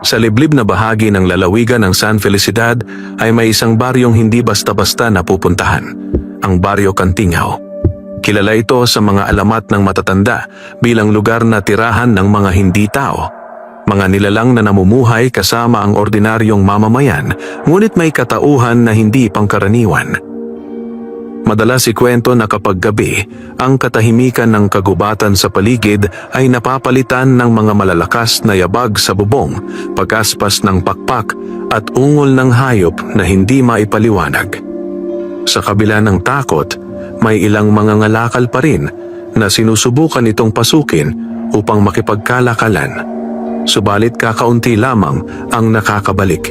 Sa liblib na bahagi ng lalawigan ng San Felicidad ay may isang baryong hindi basta-basta napupuntahan, ang Baryo Cantingao. Kilala ito sa mga alamat ng matatanda bilang lugar na tirahan ng mga hindi tao. Mga nilalang na namumuhay kasama ang ordinaryong mamamayan, ngunit may katauhan na hindi pangkaraniwan. Madalas ikwento na kapag gabi, ang katahimikan ng kagubatan sa paligid ay napapalitan ng mga malalakas na yabag sa bubong, pag-aspas ng pakpak at ungol ng hayop na hindi maipaliwanag. Sa kabila ng takot, may ilang mga ngalakal pa rin na sinusubukan itong pasukin upang makipagkalakalan. Subalit kakaunti lamang ang nakakabalik.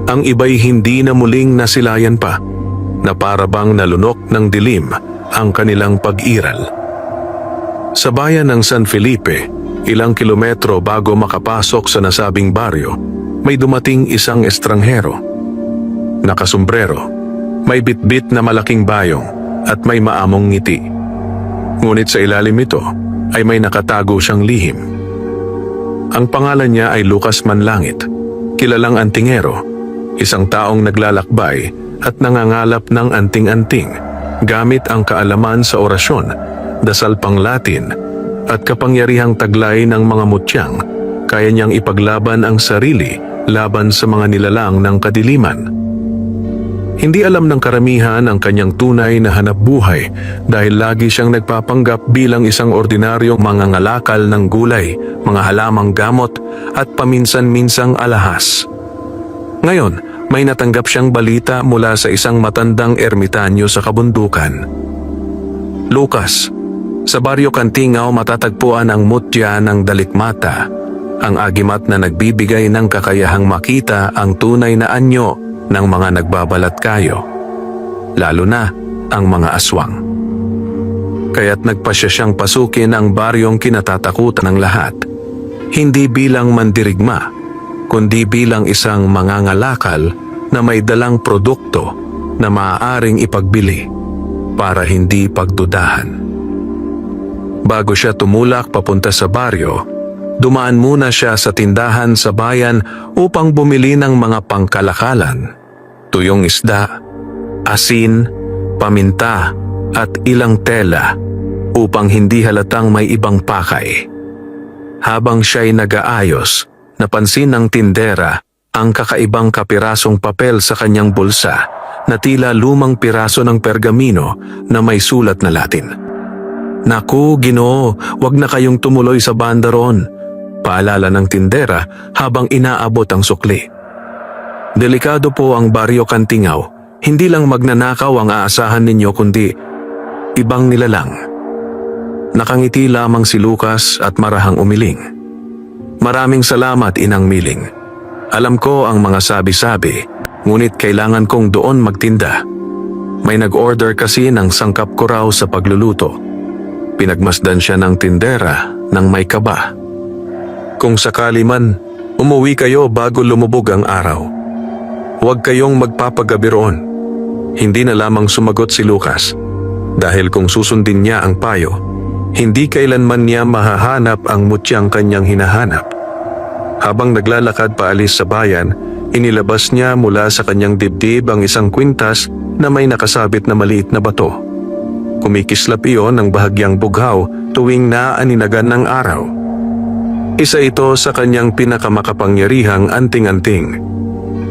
Ang iba'y hindi na muling nasilayan pa, na parabang nalunok ng dilim ang kanilang pag-iral. Sa bayan ng San Felipe, ilang kilometro bago makapasok sa nasabing baryo, may dumating isang estranghero. Nakasombrero, may bitbit na malaking bayong at may maamong ngiti. Ngunit sa ilalim ito ay may nakatago siyang lihim. Ang pangalan niya ay Lucas Manlangit, kilalang antingero, isang taong naglalakbay at nangangalap ng anting-anting gamit ang kaalaman sa orasyon, dasal pang Latin at kapangyarihang taglay ng mga mutyang. Kaya niyang ipaglaban ang sarili laban sa mga nilalang ng kadiliman. Hindi alam ng karamihan ang kanyang tunay na hanapbuhay dahil lagi siyang nagpapanggap bilang isang ordinaryong mangangalakal ng gulay, mga halamang gamot at paminsan-minsang alahas. Ngayon, may natanggap siyang balita mula sa isang matandang ermitanyo sa kabundukan. Lucas, sa Baryo Cantingao matatagpuan ang mutya ng dalikmata, ang agimat na nagbibigay ng kakayahang makita ang tunay na anyo ng mga nagbabalat kayo, lalo na ang mga aswang. Kaya't nagpasya siyang pasukin ang baryong kinatatakutan ng lahat, hindi bilang mandirigma, kundi bilang isang mangangalakal na may dalang produkto na maaaring ipagbili para hindi pagdudahan. Bago siya tumulak papunta sa baryo, dumaan muna siya sa tindahan sa bayan upang bumili ng mga pangkalakalan, tuyong isda, asin, paminta at ilang tela upang hindi halatang may ibang pakay. Habang siya'y nag-aayos, napansin ng tindera ang kakaibang kapirasong papel sa kanyang bulsa na tila lumang piraso ng pergamino na may sulat na Latin. "Naku, Ginoo, wag na kayong tumuloy sa banda ron," paalala ng tindera habang inaabot ang sukli. "Delikado po ang Baryo Cantingao. Hindi lang magnanakaw ang aasahan ninyo kundi ibang nilalang." Nakangiti lamang si Lucas at marahang umiling. "Maraming salamat, Inang Miling. Alam ko ang mga sabi-sabi, ngunit kailangan kong doon magtinda. May nag-order kasi ng sangkap ko raw sa pagluluto." Pinagmasdan siya ng tindera ng may kaba. "Kung sakali man, umuwi kayo bago lumubog ang araw. Huwag kayong magpapagabi roon." Hindi na lamang sumagot si Lucas, dahil kung susundin niya ang payo, hindi kailanman niya mahahanap ang mutyang kanyang hinahanap. Habang naglalakad paalis sa bayan, inilabas niya mula sa kanyang dibdib ang isang kwintas na may nakasabit na maliit na bato. Kumikislap iyon ng bahagyang bughaw tuwing naaninagan ng araw. Isa ito sa kanyang pinakamakapangyarihang anting-anting.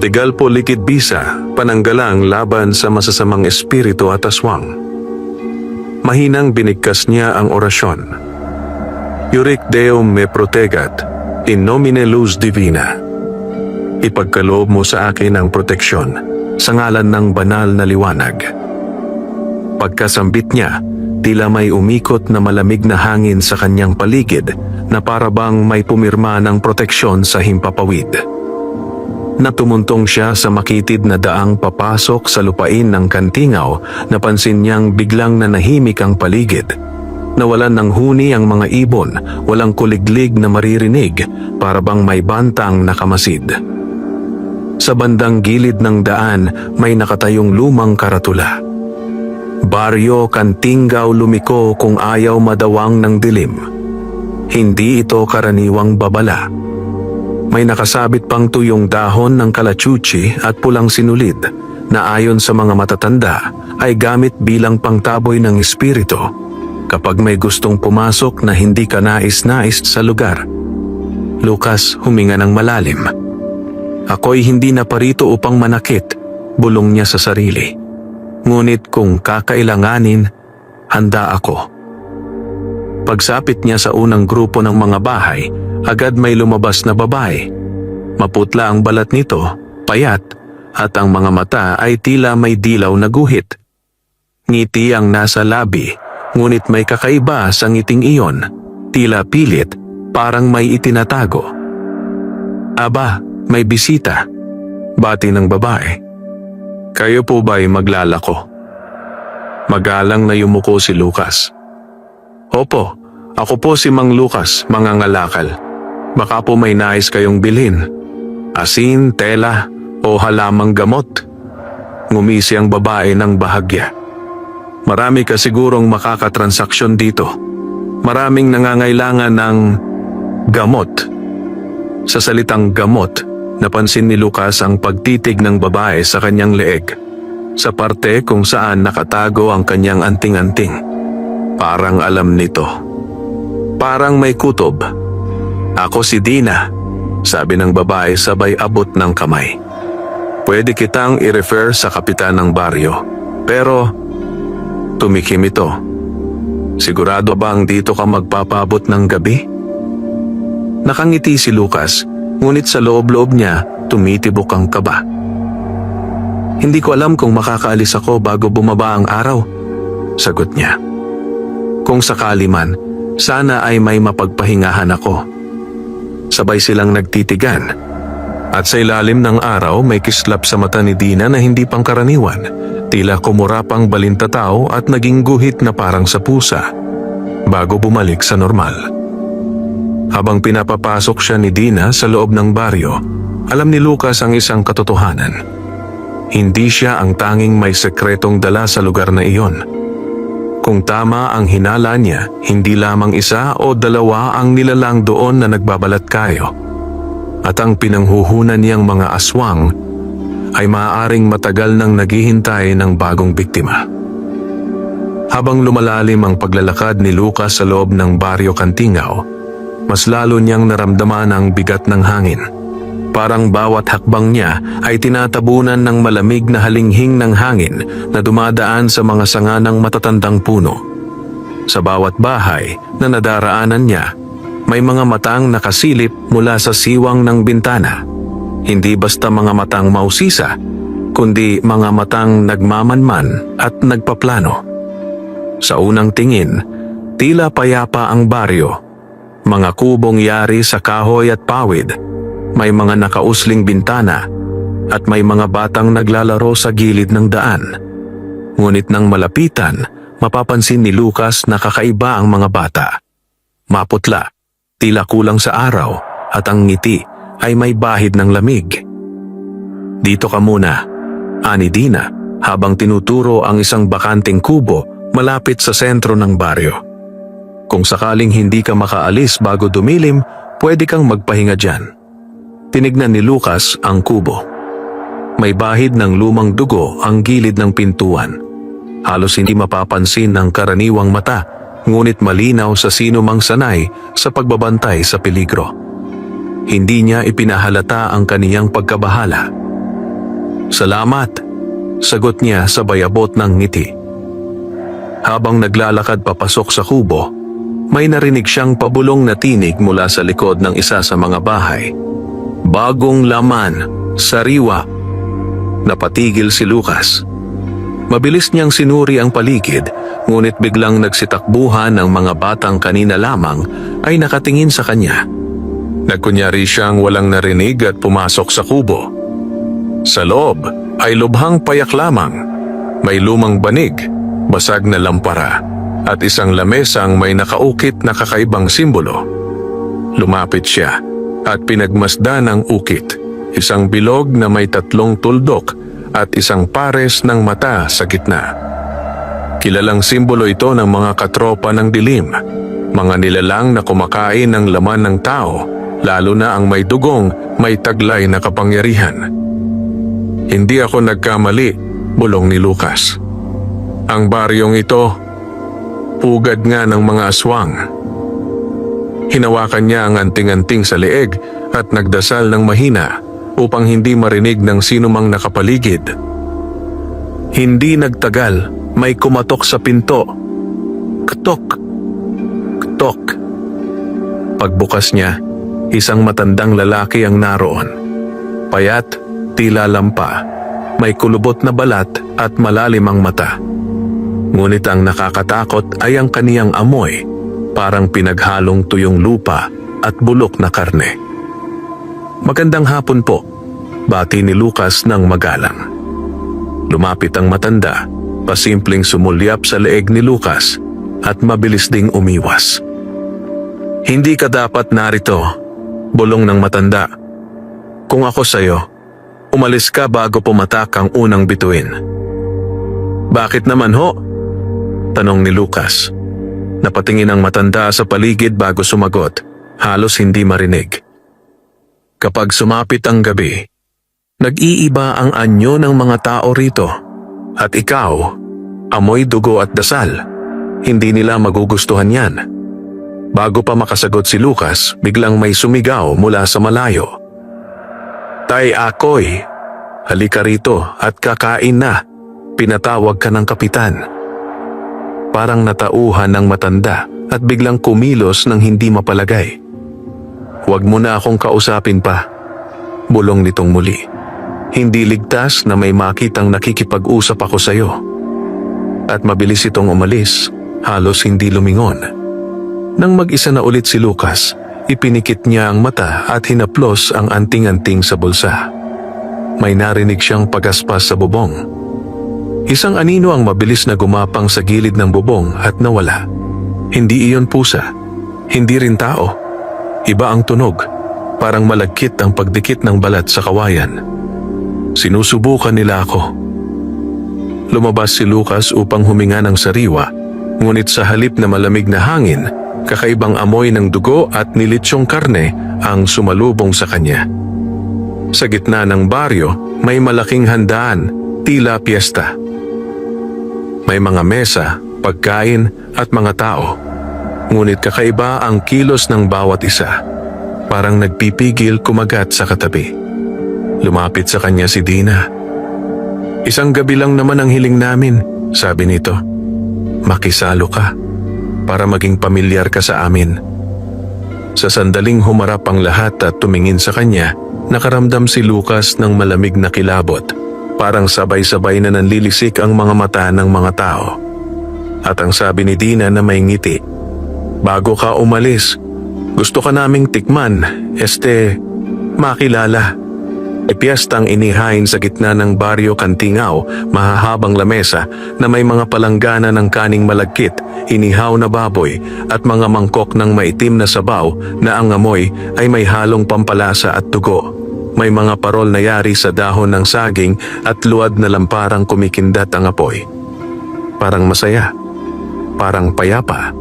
Tigalpo likid bisa, pananggalang laban sa masasamang espiritu at aswang. Mahinang binigkas niya ang orasyon. "Iurik Deum me protegat, in nomine Luz Divina." Ipagkaloob mo sa akin ang proteksyon sa ngalan ng banal na liwanag. Pagkasambit niya, tila may umikot na malamig na hangin sa kanyang paligid na parabang may pumirma ng proteksyon sa himpapawid. Natumuntong siya sa makitid na daang papasok sa lupain ng Cantingao, napansin niyang biglang nanahimik ang paligid. Nawalan ng huni ang mga ibon, walang kuliglig na maririnig, parabang may bantang nakamasid. Sa bandang gilid ng daan may nakatayong lumang karatula. "Baryo Cantingao lumiko kung ayaw madawang ng dilim." Hindi ito karaniwang babala. May nakasabit pang tuyong dahon ng kalachuchi at pulang sinulid na ayon sa mga matatanda ay gamit bilang pangtaboy ng espiritu kapag may gustong pumasok na hindi ka nais-nais sa lugar. Lucas huminga ng malalim. Ako'y hindi na parito upang manakit, bulong niya sa sarili. Ngunit kung kakailanganin, handa ako. Pagsapit niya sa unang grupo ng mga bahay, agad may lumabas na babae. Maputla ang balat nito, payat, at ang mga mata ay tila may dilaw na guhit. Ngiti ang nasa labi, ngunit may kakaiba sa ngiting iyon, tila pilit, parang may itinatago. Aba, may bisita, bati ng babae. Kayo po ba'y maglalako? Magalang na yumuko si Lucas. Opo, ako po si Mang Lucas, mangangalakal. Baka po may nais kayong bilhin. Asin, tela, o halamang gamot. Ngumisi ang babae ng bahagya. Marami ka sigurong makakatransaksyon dito. Maraming nangangailangan ng gamot. Sa salitang gamot, napansin ni Lucas ang pagtitig ng babae sa kanyang leeg, sa parte kung saan nakatago ang kanyang anting-anting. Parang alam nito. Parang may kutob. Ako si Dina, sabi ng babae sabay abot ng kamay. Pwede kitang i-refer sa kapitan ng baryo, pero tumikim ito. Sigurado bang dito ka magpapabot ng gabi? Nakangiti si Lucas, ngunit sa loob-loob niya tumitibok ang kaba. Hindi ko alam kung makakaalis ako bago bumaba ang araw, sagot niya. Kung sakali man, sana ay may mapagpahingahan ako. Sabay silang nagtitigan. At sa ilalim ng araw may kislap sa mata ni Dina na hindi pangkaraniwan. Tila kumurapang balintatao at naging guhit na parang sa pusa, bago bumalik sa normal. Habang pinapapasok siya ni Dina sa loob ng baryo, alam ni Lucas ang isang katotohanan. Hindi siya ang tanging may sekretong dala sa lugar na iyon. Kung tama ang hinala niya, hindi lamang isa o dalawa ang nilalang doon na nagbabalat kayo. At ang pinanghuhunan niyang mga aswang ay maaaring matagal nang naghihintay ng bagong biktima. Habang lumalalim ang paglalakad ni Lucas sa loob ng baryo Cantingao, mas lalo niyang naramdaman ang bigat ng hangin. Parang bawat hakbang niya ay tinatabunan ng malamig na halinghing ng hangin na dumadaan sa mga sanga ng matatandang puno. Sa bawat bahay na nadaraanan niya, may mga matang nakasilip mula sa siwang ng bintana. Hindi basta mga matang mausisa, kundi mga matang nagmamanman at nagpaplano. Sa unang tingin, tila payapa ang baryo. Mga kubong yari sa kahoy at pawid. May mga nakausling bintana at may mga batang naglalaro sa gilid ng daan. Ngunit nang malapitan, mapapansin ni Lucas na kakaiba ang mga bata. Maputla, tila kulang sa araw at ang ngiti ay may bahid ng lamig. Dito ka muna, ani Dina, habang tinuturo ang isang bakanting kubo malapit sa sentro ng baryo. Kung sakaling hindi ka makaalis bago dumilim, pwede kang magpahinga dyan. Tinignan ni Lucas ang kubo. May bahid ng lumang dugo ang gilid ng pintuan. Halos hindi mapapansin ng karaniwang mata, ngunit malinaw sa sino mang sanay sa pagbabantay sa peligro. Hindi niya ipinahalata ang kaniyang pagkabahala. Salamat, sagot niya sabay abot ng ngiti. Habang naglalakad papasok sa kubo, may narinig siyang pabulong na tinig mula sa likod ng isa sa mga bahay. Bagong laman, sariwa. Napatigil si Lucas. Mabilis niyang sinuri ang paligid, ngunit biglang nagsitakbuhan ng mga batang kanina lamang ay nakatingin sa kanya. Nagkunyari siyang walang narinig at pumasok sa kubo. Sa loob ay lubhang payak lamang. May lumang banig, basag na lampara, at isang lamesang may nakaukit na kakaibang simbolo. Lumapit siya at pinagmasdan ang ukit, isang bilog na may 3 tuldok at isang pares ng mata sa gitna. Kilalang simbolo ito ng mga katropa ng dilim, mga nilalang na kumakain ng laman ng tao, lalo na ang may dugong may taglay na kapangyarihan. Hindi ako nagkamali, bulong ni Lucas. Ang baryong ito, pugad nga ng mga aswang. Hinawakan niya ang anting-anting sa leeg at nagdasal ng mahina upang hindi marinig ng sinumang nakapaligid. Hindi nagtagal, may kumatok sa pinto. Ketok, ketok. Pagbukas niya, isang matandang lalaki ang naroon. Payat, tila lampa, may kulubot na balat at malalim ang mata. Ngunit ang nakakatakot ay ang kaniyang amoy, parang pinaghalong tuyong lupa at bulok na karne. Magandang hapon po, bati ni Lucas ng magalang. Lumapit ang matanda, pasimpleng sumulyap sa leeg ni Lucas at mabilis ding umiwas. Hindi ka dapat narito, bulong ng matanda. Kung ako sa'yo, umalis ka bago pumatak ang unang bituin. Bakit naman ho? Tanong ni Lucas. Napatingin ang matanda sa paligid bago sumagot, halos hindi marinig. Kapag sumapit ang gabi, nag-iiba ang anyo ng mga tao rito. At ikaw, amoy dugo at dasal. Hindi nila magugustuhan yan. Bago pa makasagot si Lucas, biglang may sumigaw mula sa malayo. Tay Akoy, halika rito at kakain na. Pinatawag ka ng kapitan. Parang natauhan ng matanda at biglang kumilos ng hindi mapalagay. Huwag mo na akong kausapin pa, bulong nitong muli. Hindi ligtas na may makitang nakikipag-usap ako sa iyo. At mabilis itong umalis, halos hindi lumingon. Nang mag-isa na ulit si Lucas, ipinikit niya ang mata at hinaplos ang anting-anting sa bulsa. May narinig siyang pagaspas sa bubong. Isang anino ang mabilis na gumapang sa gilid ng bubong at nawala. Hindi iyon pusa, hindi rin tao. Iba ang tunog, parang malagkit ang pagdikit ng balat sa kawayan. Sinusubukan nila ako. Lumabas si Lucas upang huminga ng sariwa, ngunit sa halip na malamig na hangin, kakaibang amoy ng dugo at nilitsyong karne ang sumalubong sa kanya. Sa gitna ng baryo, may malaking handaan, tila piyesta. May mga mesa, pagkain at mga tao. Ngunit kakaiba ang kilos ng bawat isa. Parang nagpipigil kumagat sa katabi. Lumapit sa kanya si Dina. Isang gabi lang naman ang hiling namin, sabi nito. Makisalo ka para maging pamilyar ka sa amin. Sa sandaling humarap ang lahat at tumingin sa kanya, nakaramdam si Lucas ng malamig na kilabot. Parang sabay-sabay na nanlilisik ang mga mata ng mga tao. At ang sabi ni Dina na may ngiti, bago ka umalis, gusto ka naming tikman, makilala. Piyestang inihain sa gitna ng baryo Cantingao, mahahabang lamesa na may mga palanggana ng kaning malagkit, inihaw na baboy at mga mangkok ng maitim na sabaw na ang amoy ay may halong pampalasa at dugo. May mga parol na yari sa dahon ng saging at luwad na lamparang kumikindat ang apoy. Parang masaya, parang payapa.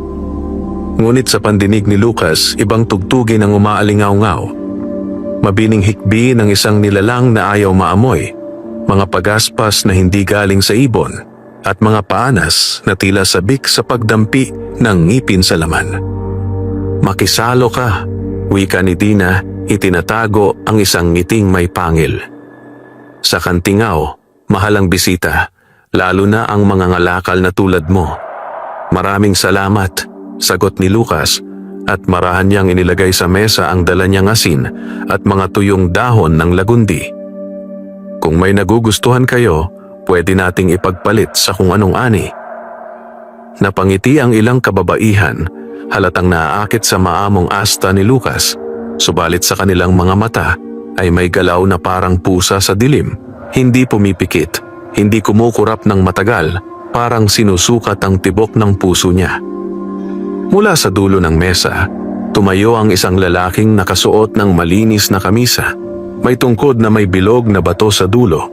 Ngunit sa pandinig ni Lucas, ibang tugtugin ang umaalingaw-ngaw. Mabining hikbi ng isang nilalang na ayaw maamoy, mga pagaspas na hindi galing sa ibon, at mga paanas na tila sabik sa pagdampi ng ngipin sa laman. Makisalo ka, wika ni Dina, itinatago ang isang ngiting may pangil. Sa Cantingao, mahalang bisita, lalo na ang mga ngalakal na tulad mo. Maraming salamat, sagot ni Lucas, at marahan niyang inilagay sa mesa ang dala niyang asin at mga tuyong dahon ng lagundi. Kung may nagugustuhan kayo, pwede nating ipagpalit sa kung anong ani. Napangiti ang ilang kababaihan, halatang naaakit sa maamong asta ni Lucas, subalit sa kanilang mga mata ay may galaw na parang pusa sa dilim, hindi pumipikit, hindi kumukurap ng matagal, parang sinusukat ang tibok ng puso niya. Mula sa dulo ng mesa, tumayo ang isang lalaking nakasuot ng malinis na kamisa. May tungkod na may bilog na bato sa dulo.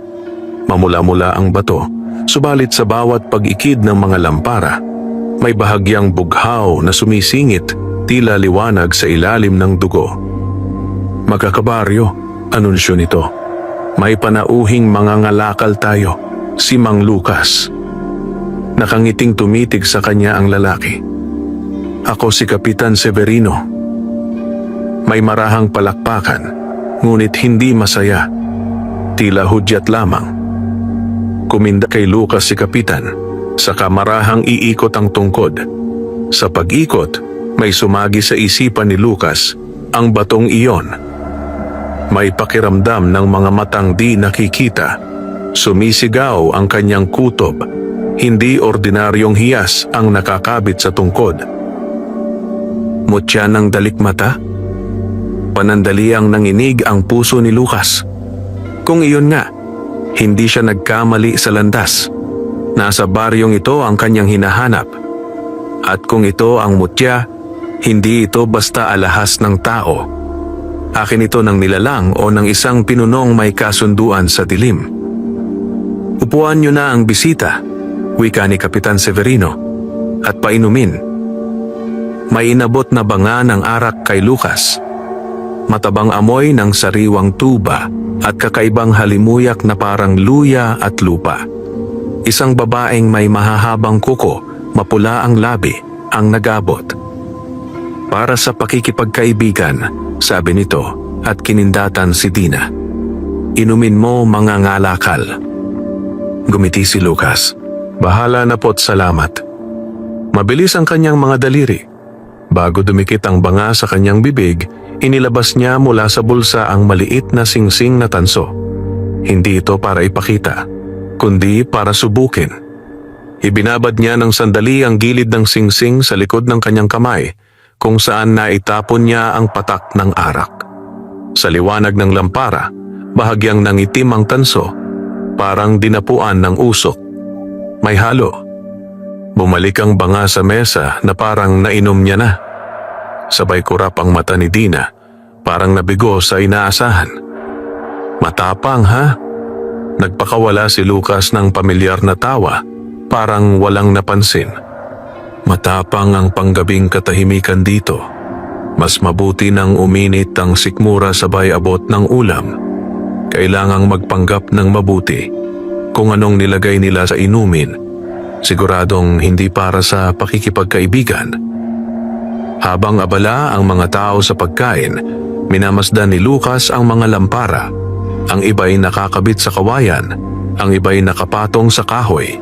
Mamula-mula ang bato, subalit sa bawat pag-ikid ng mga lampara, may bahagyang bughaw na sumisingit, tila liwanag sa ilalim ng dugo. Magkakabaryo, anunsyo nito. May panauhing mangangalakal tayo, si Mang Lucas. Nakangiting tumitig sa kanya ang lalaki. Ako si Kapitan Severino. May marahang palakpakan, ngunit hindi masaya. Tila hudyat lamang. Kuminda kay Lucas si Kapitan, saka marahang iikot ang tungkod. Sa pag-ikot, may sumagi sa isipan ni Lucas ang batong iyon. May pakiramdam ng mga matang di nakikita. Sumisigaw ang kanyang kutob. Hindi ordinaryong hiyas ang nakakabit sa tungkod. Mutya ng dalikmata? Panandaliang nanginig ang puso ni Lucas. Kung iyon nga, hindi siya nagkamali sa landas. Nasa baryong ito ang kanyang hinahanap. At kung ito ang mutya, hindi ito basta alahas ng tao. Akin ito ng nilalang o ng isang pinunong may kasunduan sa dilim. Upuan niyo na ang bisita, wika ni Kapitan Severino, at painumin. May inabot na banga ng arak kay Lucas. Matabang amoy ng sariwang tuba at kakaibang halimuyak na parang luya at lupa. Isang babaeng may mahahabang kuko, mapula ang labi, ang nagabot. Para sa pakikipagkaibigan, sabi nito, at kinindatan si Dina. Inumin mo mga ngalakal. Gumiti si Lucas. Bahala na po't salamat. Mabilis ang kanyang mga daliri. Bago dumikit ang banga sa kanyang bibig, inilabas niya mula sa bulsa ang maliit na singsing na tanso. Hindi ito para ipakita, kundi para subukin. Ibinabad niya ng sandali ang gilid ng singsing sa likod ng kanyang kamay, kung saan naitapon niya ang patak ng arak. Sa liwanag ng lampara, bahagyang nangitim ang tanso, parang dinapuan ng usok. May halo. Bumalik ang banga sa mesa na parang nainom niya na. Sabay kurap ang mata ni Dina, parang nabigo sa inaasahan. Matapang ha? Nagpakawala si Lucas ng pamilyar na tawa, parang walang napansin. Matapang ang panggabing katahimikan dito. Mas mabuti nang uminit ang sikmura sabay abot ng ulam. Kailangang magpanggap ng mabuti. Kung anong nilagay nila sa inumin, siguradong hindi para sa pakikipagkaibigan. Habang abala ang mga tao sa pagkain, minamasdan ni Lucas ang mga lampara. Ang iba'y nakakabit sa kawayan, ang iba'y nakapatong sa kahoy.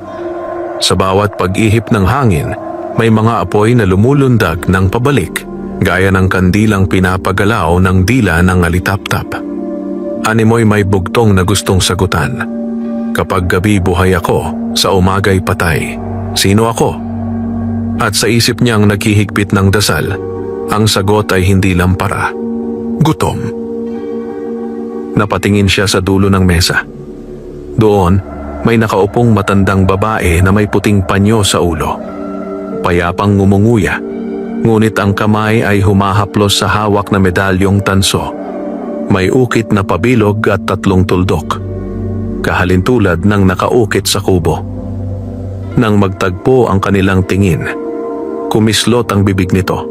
Sa bawat pag-ihip ng hangin, may mga apoy na lumulundag ng pabalik, gaya ng kandilang pinapagalaw ng dila ng alitaptap. Animoy may bugtong na gustong sagutan. Kapag gabi buhay ako, sa umaga'y patay. Sino ako? At sa isip niyang naghihigpit ng dasal, ang sagot ay hindi lampara. Gutom. Napatingin siya sa dulo ng mesa. Doon, may nakaupong matandang babae na may puting panyo sa ulo. Payapang ngumunguya, ngunit ang kamay ay humahaplos sa hawak na medalyong tanso. May ukit na pabilog at 3 tuldok. Kahalintulad ng nakaukit sa kubo. Nang magtagpo ang kanilang tingin, kumislot ang bibig nito.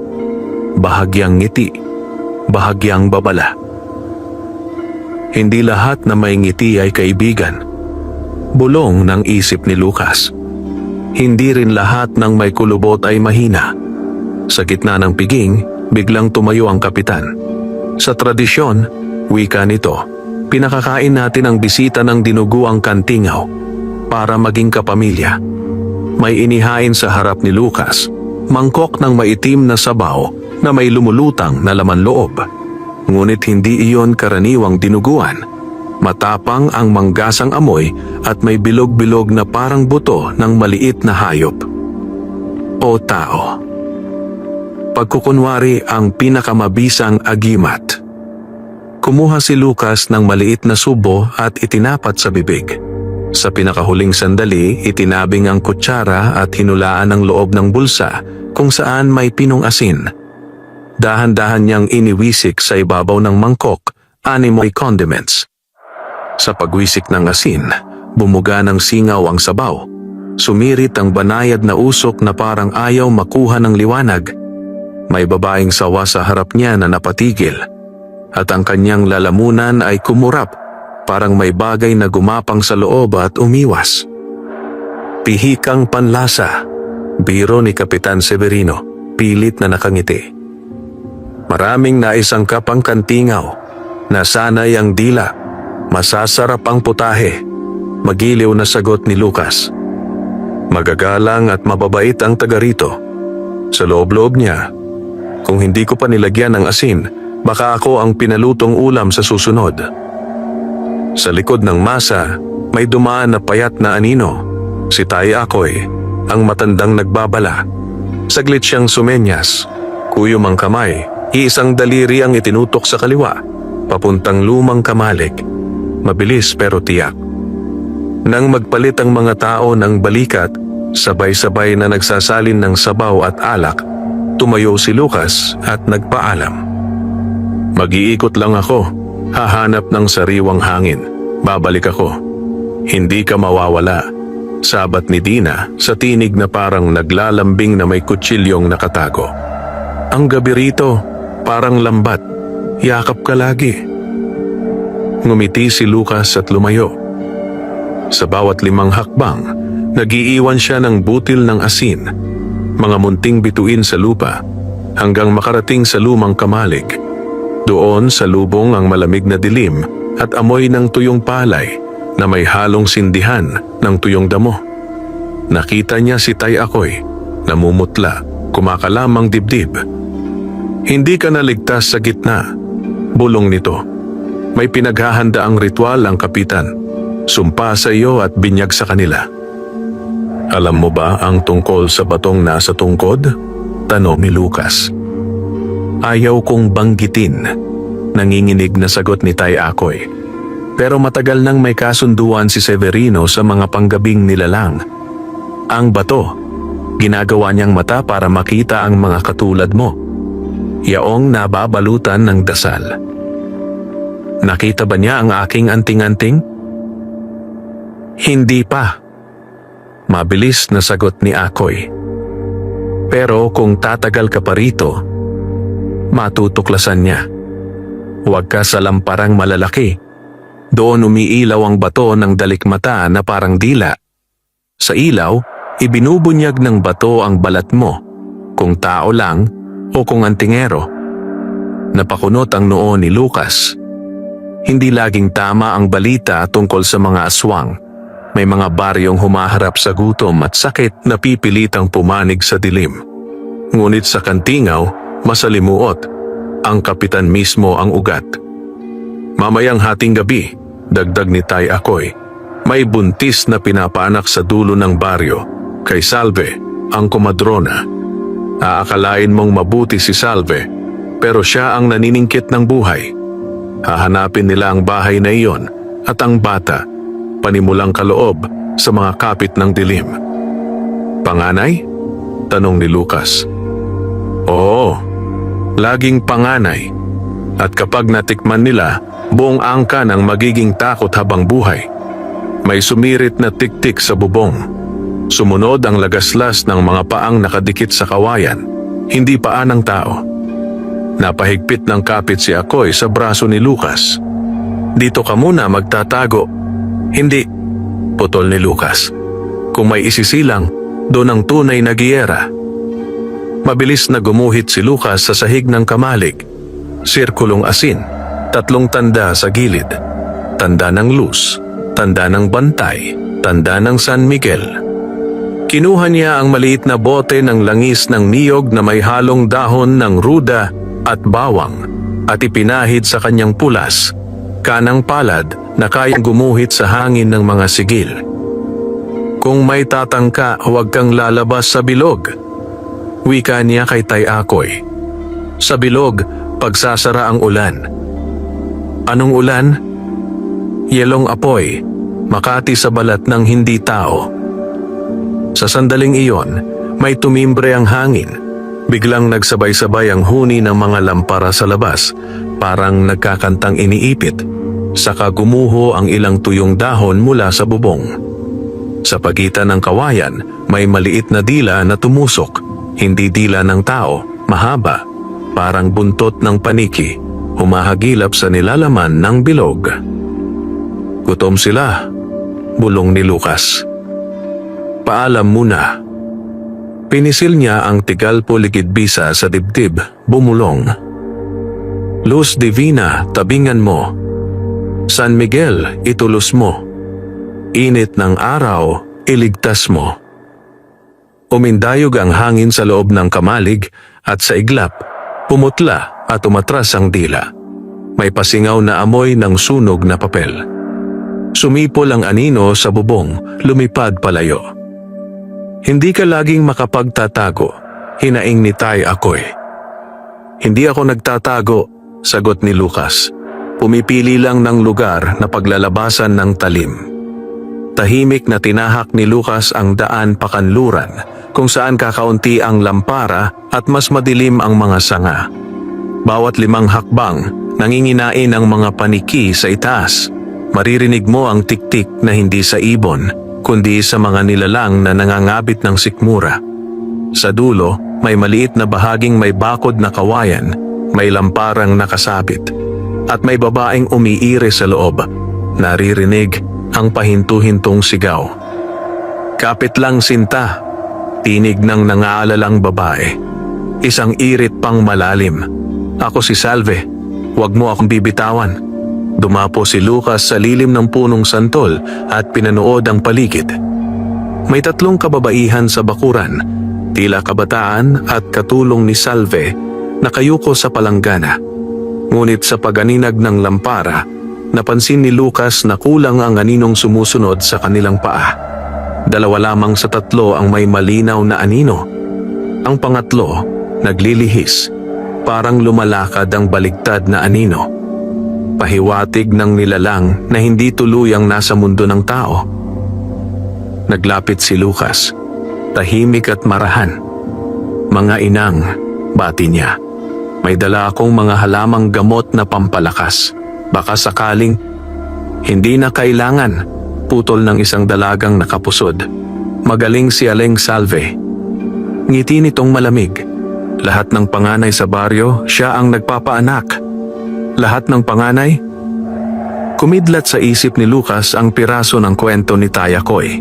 Bahagyang ngiti, bahagyang babala. Hindi lahat na may ngiti ay kaibigan. Bulong ng isip ni Lucas. Hindi rin lahat ng may kulubot ay mahina. Sa gitna ng piging, biglang tumayo ang kapitan. Sa tradisyon, wika nito, pinakakain natin ang bisita ng dinuguang kantingaw para maging kapamilya. May inihain sa harap ni Lucas, mangkok ng maitim na sabaw na may lumulutang na laman loob. Ngunit hindi iyon karaniwang dinuguan. Matapang ang manggasang amoy at may bilog-bilog na parang buto ng maliit na hayop. O tao. Pagkukunwari ang pinakamabisang agimat. Kumuha si Lucas ng maliit na subo at itinapat sa bibig. Sa pinakahuling sandali, itinabing ang kutsara at hinulaan ang loob ng bulsa kung saan may pinong asin. Dahan-dahan niyang iniwisik sa ibabaw ng mangkok, animoy condiments. Sa pagwisik ng asin, bumuga ng singaw ang sabaw. Sumirit ang banayad na usok na parang ayaw makuha ng liwanag. May babaeng sawa sa harap niya na napatigil. at ang kanyang lalamunan ay kumurap, parang may bagay na gumapang sa loob at umiwas. Pihikang panlasa, biro ni Kapitan Severino, pilit na nakangiti. Maraming naisangkap ang kantingaw, nasanay ang dila, masasarap ang putahe, magiliw na sagot ni Lucas. Magagalang at mababait ang taga rito. Sa loob-loob niya, kung hindi ko pa nilagyan ng asin, baka ako ang pinalutong ulam sa susunod. Sa likod ng masa, may dumaan na payat na anino. Si Tay Akoy, ang matandang nagbabala. Saglit siyang sumenyas, kuyom ang kamay, iisang daliri ang itinutok sa kaliwa, papuntang lumang kamalig. Mabilis pero tiyak. Nang magpalit ang mga tao ng balikat, sabay-sabay na nagsasalin ng sabaw at alak, tumayo si Lucas at nagpaalam. Mag-iikot lang ako, hahanap ng sariwang hangin, babalik ako. Hindi ka mawawala. Sabat ni Dina sa tinig na parang naglalambing na may kutsilyong nakatago. Ang gabi rito, parang lambat, yakap ka lagi. Ngumiti si Lucas at lumayo. Sa bawat 5 hakbang, nagiiwan siya ng butil ng asin, mga munting bituin sa lupa, hanggang makarating sa lumang kamalig. Doon sa lubong ang malamig na dilim at amoy ng tuyong palay na may halong sindihan ng tuyong damo. Nakita niya si Tay Akoy, namumutla, kumakalamang dibdib. Hindi ka naligtas sa gitna, bulong nito. May pinaghahanda ang ritual ang kapitan. Sumpa sa iyo at binyag sa kanila. Alam mo ba ang tungkol sa batong nasa tungkod? Tanong ni Lucas. Ayaw kong banggitin, nanginginig na sagot ni Tay Akoy. Pero matagal nang may kasunduan si Severino sa mga panggabing nilalang. Ang bato, ginagawa niyang mata para makita ang mga katulad mo. Yaong nababalutan ng dasal. Nakita ba niya ang aking anting-anting? Hindi pa. Mabilis na sagot ni Akoy. Pero kung tatagal ka pa rito, matutuklasan niya. Huwag ka sa lamparang malalaki. Doon umiilaw ang bato ng dalikmata na parang dila. Sa ilaw, ibinubunyag ng bato ang balat mo, kung tao lang o kung antingero. Napakunot ang noo ni Lucas. Hindi laging tama ang balita tungkol sa mga aswang. May mga baryong humaharap sa gutom at sakit na pipilitang pumanig sa dilim. Ngunit sa kantingaw, masalimuot. Ang kapitan mismo ang ugat. Mamayang hating gabi, dagdag ni Tay Akoy, may buntis na pinapaanak sa dulo ng baryo, kay Salve, ang komadrona. Aakalain mong mabuti si Salve, pero siya ang naniningkit ng buhay. Hahanapin nila ang bahay na iyon at ang bata, panimulang kaloob sa mga kapit ng dilim. Panganay? Tanong ni Lucas. Oo, laging panganay. At kapag natikman nila, buong angkan ang magiging takot habang buhay. May sumirit na tiktik sa bubong. Sumunod ang lagaslas ng mga paang nakadikit sa kawayan, hindi paa ng tao. Napahigpit ng kapit si Akoy sa braso ni Lucas. Dito ka muna magtatago. Hindi, putol ni Lucas. Kung may isisilang, doon ang tunay na giyera. Mabilis na gumuhit si Lucas sa sahig ng kamalig. Sirkulong asin, 3 tanda sa gilid. Tanda ng luz, tanda ng bantay, tanda ng San Miguel. Kinuha niya ang maliit na bote ng langis ng niyog na may halong dahon ng ruda at bawang at ipinahid sa kanyang pulas, kanang palad na kayang gumuhit sa hangin ng mga sigil. Kung may tatangka, huwag kang lalabas sa bilog. Wika niya kay Tay Akoy. Sa bilog, pagsasara ang ulan. Anong ulan? Yelong apoy, makati sa balat ng hindi tao. Sa sandaling iyon, may tumimbre ang hangin. Biglang nagsabay-sabay ang huni ng mga lampara sa labas, parang nagkakantang iniipit. Saka gumuho ang ilang tuyong dahon mula sa bubong. Sa pagitan ng kawayan, may maliit na dila na tumusok. Hindi dila ng tao, mahaba, parang buntot ng paniki. humahagilap sa nilalaman ng bilog. Gutom sila, bulong ni Lucas. Paalam muna. Pinisil niya ang tigal puligid-bisa sa dibdib, bumulong. Luz Divina, tabingan mo. San Miguel, itulos mo. Init ng araw, iligtas mo. Umindayog ang hangin sa loob ng kamalig at sa iglap, pumutla at umatras ang dila. May pasingaw na amoy ng sunog na papel. Sumipol ang anino sa bubong, lumipad palayo. Hindi ka laging makapagtatago, hinaing ni Tay Akoy. Hindi ako nagtatago, sagot ni Lucas. Pumipili lang ng lugar na paglalabasan ng talim. Tahimik na tinahak ni Lucas ang daan pakanluran, kung saan kakaunti ang lampara at mas madilim ang mga sanga. Bawat 5 hakbang, nanginginain ang mga paniki sa itaas. Maririnig mo ang tiktik na hindi sa ibon, kundi sa mga nilalang na nangangabit ng sikmura. Sa dulo, may maliit na bahaging may bakod na kawayan, may lamparang nakasabit, at may babaeng umiire sa loob. Naririnig ang pahintu-hintong sigaw. Kapit lang sinta, tinig ng nangaalalang babae. Isang irit pang malalim. Ako si Salve, huwag mo akong bibitawan. Dumapo si Lucas sa lilim ng punong santol at pinanood ang paligid. May 3 kababaihan sa bakuran, tila kabataan at katulong ni Salve, nakayuko sa palanggana. Ngunit sa paganinag ng lampara, napansin ni Lucas na kulang ang aninong sumusunod sa kanilang paa. 2 lamang sa 3 ang may malinaw na anino. Ang pangatlo, naglilihis, parang lumalakad ang baligtad na anino. Pahiwatig ng nilalang na hindi tuluyang nasa mundo ng tao. Naglapit si Lucas, tahimik at marahan. Mga inang, bati niya. May dala akong mga halamang gamot na pampalakas. Baka sakaling, hindi na kailangan, putol ng isang dalagang nakapusod. Magaling si Aling Salve. Ngiti nitong malamig. Lahat ng panganay sa baryo, siya ang nagpapaanak. Lahat ng panganay? Kumidlat sa isip ni Lucas ang piraso ng kwento ni Tay Akoy.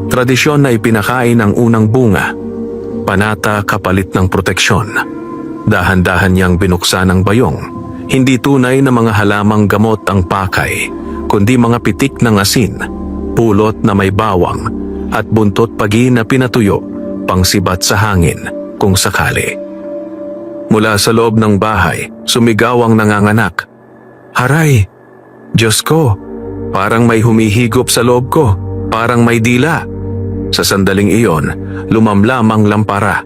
Tradisyon na ipinakain ang unang bunga. Panata kapalit ng proteksyon. Dahan-dahan niyang binuksan ang bayong. Hindi tunay na mga halamang gamot ang pakay, kundi mga pitik ng asin, pulot na may bawang, at buntot pagi na pinatuyo, pangsibat sa hangin kung sakali. Mula sa loob ng bahay, sumigaw ang nanganganak. Haray! Diyos ko! Parang may humihigop sa loob ko, parang may dila. Sa sandaling iyon, lumamlam ang lampara.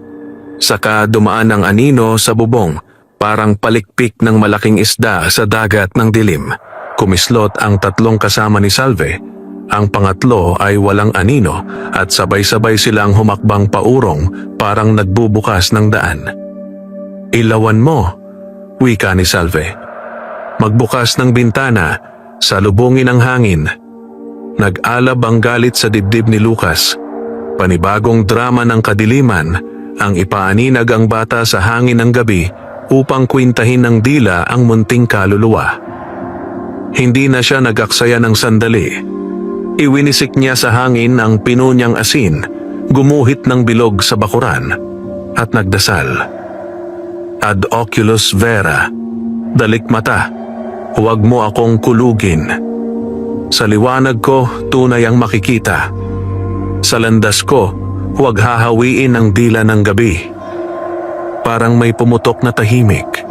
Saka dumaan ang anino sa bubong, parang palikpik ng malaking isda sa dagat ng dilim. Kumislot ang 3 kasama ni Salve. Ang pangatlo ay walang anino at sabay-sabay silang humakbang paurong, parang nagbubukas ng daan. Ilawan mo, wika ni Salve. Magbukas ng bintana, salubungin ang hangin. Nag-alab ang galit sa dibdib ni Lucas. Panibagong drama ng kadiliman, ang ipaaninag ang bata sa hangin ng gabi upang kwintahin ng dila ang munting kaluluwa. Hindi na siya nag-aksaya ng sandali. Iwinisik niya sa hangin ang pinunyang asin, gumuhit ng bilog sa bakuran, at nagdasal. Ad oculos vera, dalikmata, huwag mo akong kulugin. Sa liwanag ko, tunay ang makikita. Sa landas ko, huwag hahawiin ang dila ng gabi. Parang may pumutok na tahimik.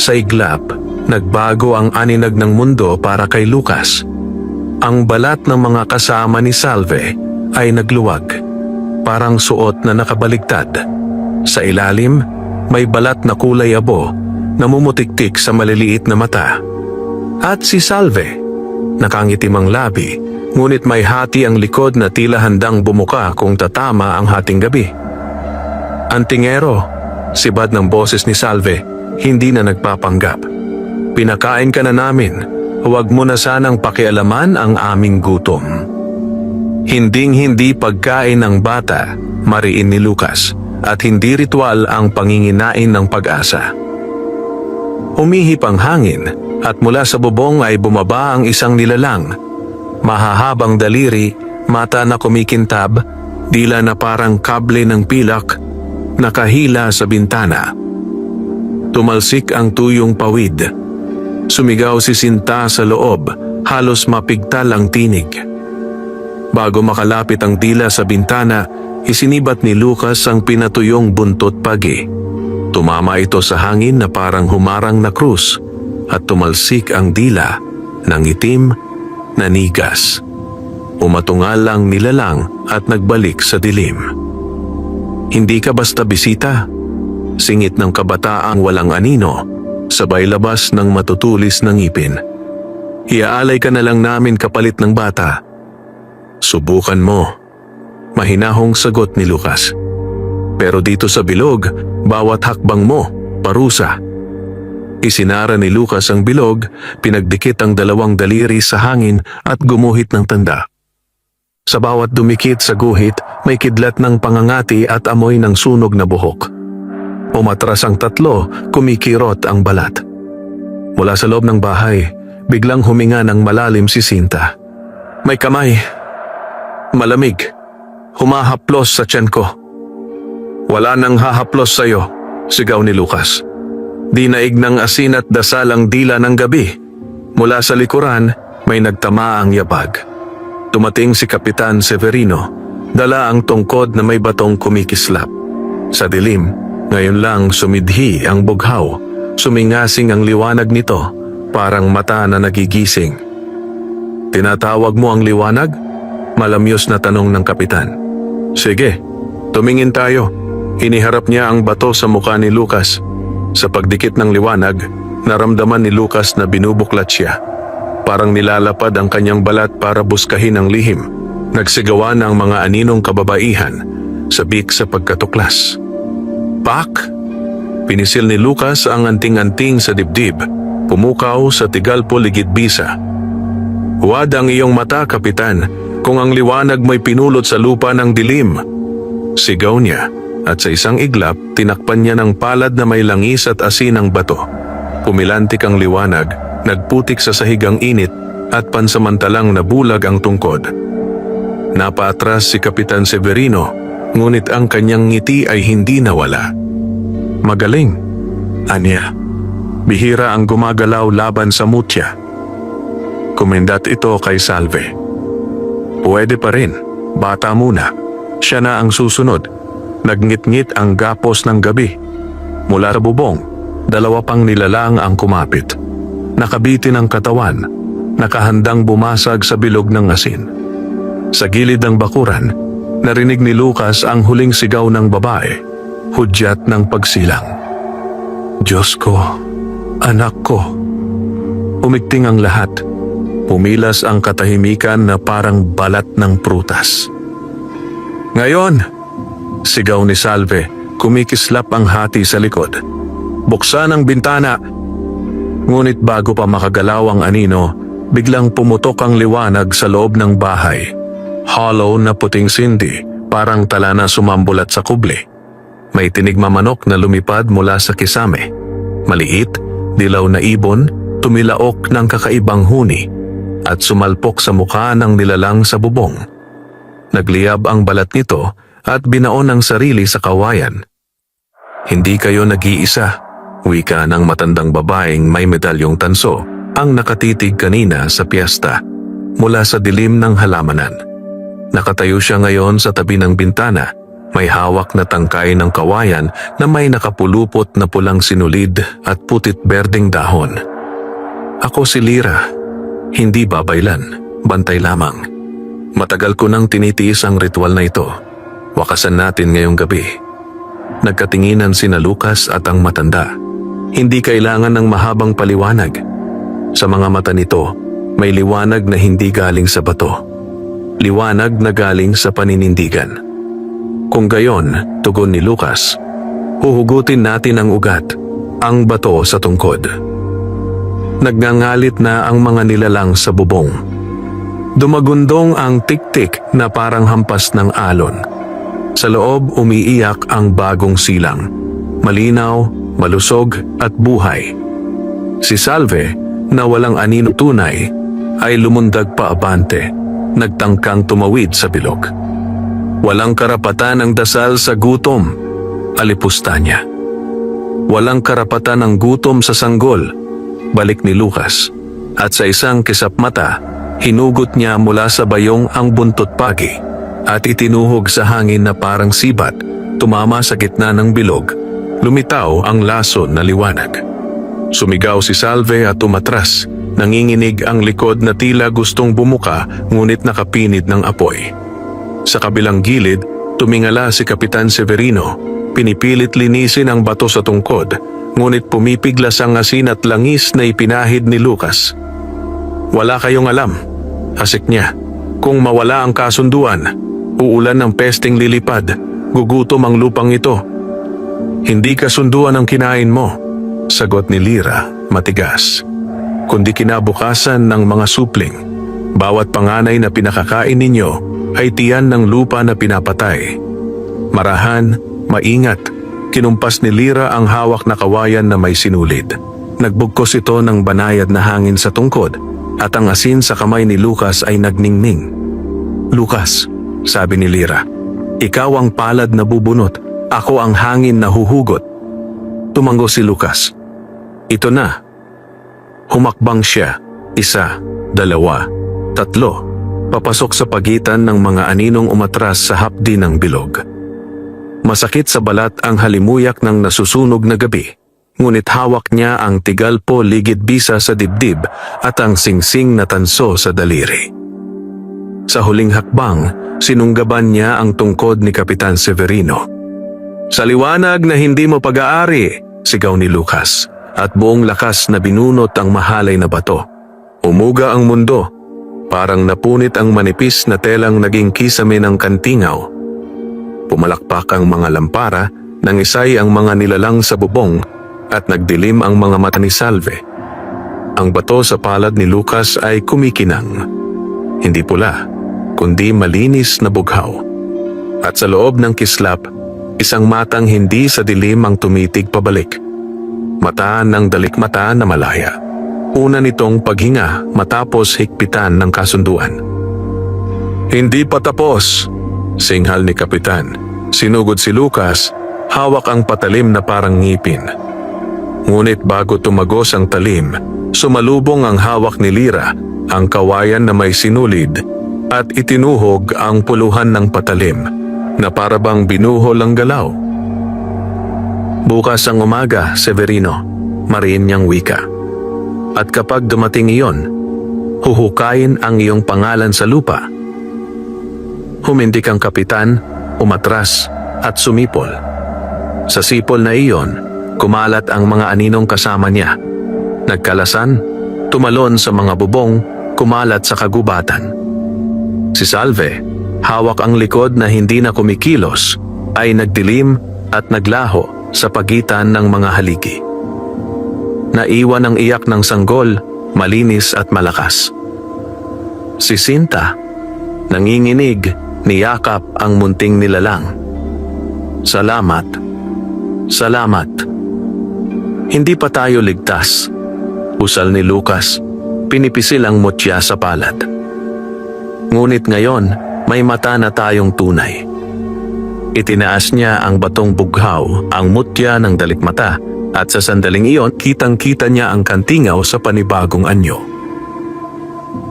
Sa iglap, nagbago ang aninag ng mundo para kay Lucas. Ang balat ng mga kasama ni Salve ay nagluwag, parang suot na nakabaligtad. Sa ilalim, may balat na kulay abo, namumutiktik sa maliliit na mata. At si Salve, nakangitim ang labi, ngunit may hati ang likod na tila handang bumuka kung tatama ang hating gabi. Antingero, sibad ng boses ni Salve, hindi na nagpapanggap. Pinakain ka na namin, huwag mo na sanang pakialaman ang aming gutom. Hinding-hindi pagkain ng bata, mariin ni Lucas, at hindi ritual ang panginginain ng pag-asa. Humihip ang hangin at mula sa bubong ay bumaba ang isang nilalang. Mahahabang daliri, mata na kumikintab, dila na parang kable ng pilak, nakahila sa bintana. Tumalsik ang tuyong pawid. Sumigaw si Sinta sa loob, halos mapigtal ang tinig. Bago makalapit ang dila sa bintana, isinibat ni Lucas ang pinatuyong buntot pagi. Tumama ito sa hangin na parang humarang na krus at tumalsik ang dila ng itim na nigas. Umatungal ang nilalang at nagbalik sa dilim. Hindi ka basta bisita, singit ng kabataang walang anino, sabay labas ng matutulis ng ngipin. Iaalay ka na lang namin kapalit ng bata. Subukan mo, mahinahong sagot ni Lucas. Pero dito sa bilog, bawat hakbang mo, parusa. Isinara ni Lucas ang bilog, pinagdikit ang dalawang daliri sa hangin at gumuhit ng tanda. Sa bawat dumikit sa guhit, may kidlat ng pangangati at amoy ng sunog na buhok. Umatras ang tatlo, kumikirot ang balat. Mula sa loob ng bahay, biglang huminga ng malalim si Sinta. May kamay. Malamig. Humahaplos sa tiyan ko. Wala nang hahaplos sa'yo, sigaw ni Lucas. Dinaig ng asin at dasal ang dila ng gabi. Mula sa likuran, may nagtama ang yabag. Tumating si Kapitan Severino, dala ang tungkod na may batong kumikislap. Sa dilim, ngayon lang sumidhi ang bughaw, sumingasing ang liwanag nito, parang mata na nagigising. Tinatawag mo ang liwanag? Malamyos na tanong ng kapitan. Sige, tumingin tayo. Iniharap niya ang bato sa mukha ni Lucas. Sa pagdikit ng liwanag, naramdaman ni Lucas na binubuklat siya. Parang nilalapad ang kanyang balat para buskahin ang lihim. Nagsigawan ang mga aninong kababaihan, sabik sa pagkatuklas. Pak! Pinisil ni Lucas ang anting-anting sa dibdib, pumukaw sa tigalpo ligid-bisa. Huwad ang iyong mata, kapitan, kung ang liwanag mo'y pinulot sa lupa ng dilim. Sigaw niya, at sa isang iglap, tinakpan niya ng palad na may langis at asin ang bato. Pumilantik ang liwanag, nagputik sa sahigang init, at pansamantalang nabulag ang tungkod. Napaatras si Kapitan Severino, ngunit ang kanyang ngiti ay hindi nawala. Magaling, anya. Bihira ang gumagalaw laban sa mutya. Kumendat ito kay Salve. Pwede pa rin, bata muna. Siya na ang susunod. Nagngit-ngit ang gapos ng gabi. Mula sa bubong, dalawa pang nilalang ang kumapit. Nakabitin ang katawan, nakahandang bumasag sa bilog ng asin. Sa gilid ng bakuran, narinig ni Lucas ang huling sigaw ng babae, hudyat ng pagsilang. Diyos ko, anak ko. Umigting ang lahat. Pumilas ang katahimikan na parang balat ng prutas. Ngayon, sigaw ni Salve, kumikislap ang hati sa likod. Buksan ang bintana. Ngunit bago pa makagalaw ang anino, biglang pumutok ang liwanag sa loob ng bahay. Hollow na puting sindi, parang tala na sumambulat sa kubli. May tinigmamanok na lumipad mula sa kisame. Maliit, dilaw na ibon, tumilaok ng kakaibang huni at sumalpok sa mukha ng nilalang sa bubong. Nagliyab ang balat nito at binaon ang sarili sa kawayan. Hindi kayo nag-iisa, wika ng matandang babaeng may medalyong tanso ang nakatitig kanina sa piyesta mula sa dilim ng halamanan. Nakatayo siya ngayon sa tabi ng bintana, may hawak na tangkay ng kawayan na may nakapulupot na pulang sinulid at putit berdeng dahon. Ako si Lira, hindi babaylan, bantay lamang. Matagal ko nang tinitiis ang ritual na ito. Wakasan natin ngayong gabi. Nagkatinginan sina Lucas at ang matanda. Hindi kailangan ng mahabang paliwanag. Sa mga mata nito, may liwanag na hindi galing sa bato. Liwanag na galing sa paninindigan. Kung gayon, tugon ni Lucas, huhugutin natin ang ugat, ang bato sa tungkod. Nagngangalit na ang mga nilalang sa bubong. Dumagundong ang tik-tik na parang hampas ng alon. Sa loob umiiyak ang bagong silang. Malinaw, malusog at buhay. Si Salve, na walang anino tunay, ay lumundag pa abante, nagtangkang tumawid sa bilog. Walang karapatan ang dasal sa gutom, alipusta niya. Walang karapatan ang gutom sa sanggol, balik ni Lucas. At sa isang kisap mata, hinugot niya mula sa bayong ang buntot pagi at itinuhog sa hangin na parang sibat, tumama sa gitna ng bilog, lumitaw ang lason na liwanag. Sumigaw si Salve at umatras, nanginginig ang likod na tila gustong bumuka ngunit nakapinid ng apoy. Sa kabilang gilid, tumingala si Kapitan Severino, pinipilit linisin ang bato sa tungkod, ngunit pumipiglas ang asin at langis na ipinahid ni Lucas. Wala kayong alam, hasik niya, kung mawala ang kasunduan, uulan ng pesting lilipad, gugutom ang lupang ito. Hindi kasunduan ang kinain mo, sagot ni Lyra, matigas. Kundi kinabukasan ng mga supling. Bawat panganay na pinakakain ninyo ay tiyan ng lupa na pinapatay. Marahan, maingat, kinumpas ni Lyra ang hawak na kawayan na may sinulid. Nagbugkos ito ng banayad na hangin sa tungkod at ang asin sa kamay ni Lucas ay nagningning. Lucas, sabi ni Lyra, ikaw ang palad na bubunot, ako ang hangin na huhugot. Tumango si Lucas. Ito na. Humakbang siya, 1, 2, 3, papasok sa pagitan ng mga aninong umatras sa hapdi ng bilog. Masakit sa balat ang halimuyak ng nasusunog na gabi, ngunit hawak niya ang tigalpo ligid bisa sa dibdib at ang singsing na tanso sa daliri. Sa huling hakbang, sinunggaban niya ang tungkod ni Kapitan Severino. Sa liwanag na hindi mo pag-aari, sigaw ni Lucas, at buong lakas na binunot ang mahalay na bato. Umuga ang mundo, parang napunit ang manipis na telang naging kisame ng kantingaw. Pumalakpak ang mga lampara, nangisay ang mga nilalang sa bubong, at nagdilim ang mga mata ni Salve. Ang bato sa palad ni Lucas ay kumikinang. Hindi pula, kundi malinis na bughaw. At sa loob ng kislap, isang matang hindi sa dilim ang tumitig pabalik. Mata ng dalikmata na malaya. Una nitong paghinga matapos higpitan ng kasunduan. Hindi pa tapos, singhal ni Kapitan. Sinugod si Lucas, hawak ang patalim na parang ngipin. Ngunit bago tumagos ang talim, sumalubong ang hawak ni Lyra, ang kawayan na may sinulid, at itinuhog ang puluhan ng patalim na parabang binuhol ang galaw. Bukas ang umaga, Severino, mariin niyang wika. At kapag dumating iyon, huhukayin ang iyong pangalan sa lupa. Humindik ang kapitan, umatras at sumipol. Sa sipol na iyon, kumalat ang mga aninong kasama niya. Nagkalasan, tumalon sa mga bubong, kumalat sa kagubatan. Si Salve, hawak ang likod na hindi na kumikilos, ay nagdilim at naglaho sa pagitan ng mga haligi. Naiwan ang iyak ng sanggol, malinis at malakas. Si Sinta, nanginginig, niyakap ang munting nilalang. Salamat, salamat. Hindi pa tayo ligtas, usal ni Lucas, pinipisil ang mutya sa palad. Ngunit ngayon, may mata na tayong tunay. Itinaas niya ang batong bughaw, ang mutya ng dalikmata, at sa sandaling iyon, kitang-kita niya ang kantingaw sa panibagong anyo.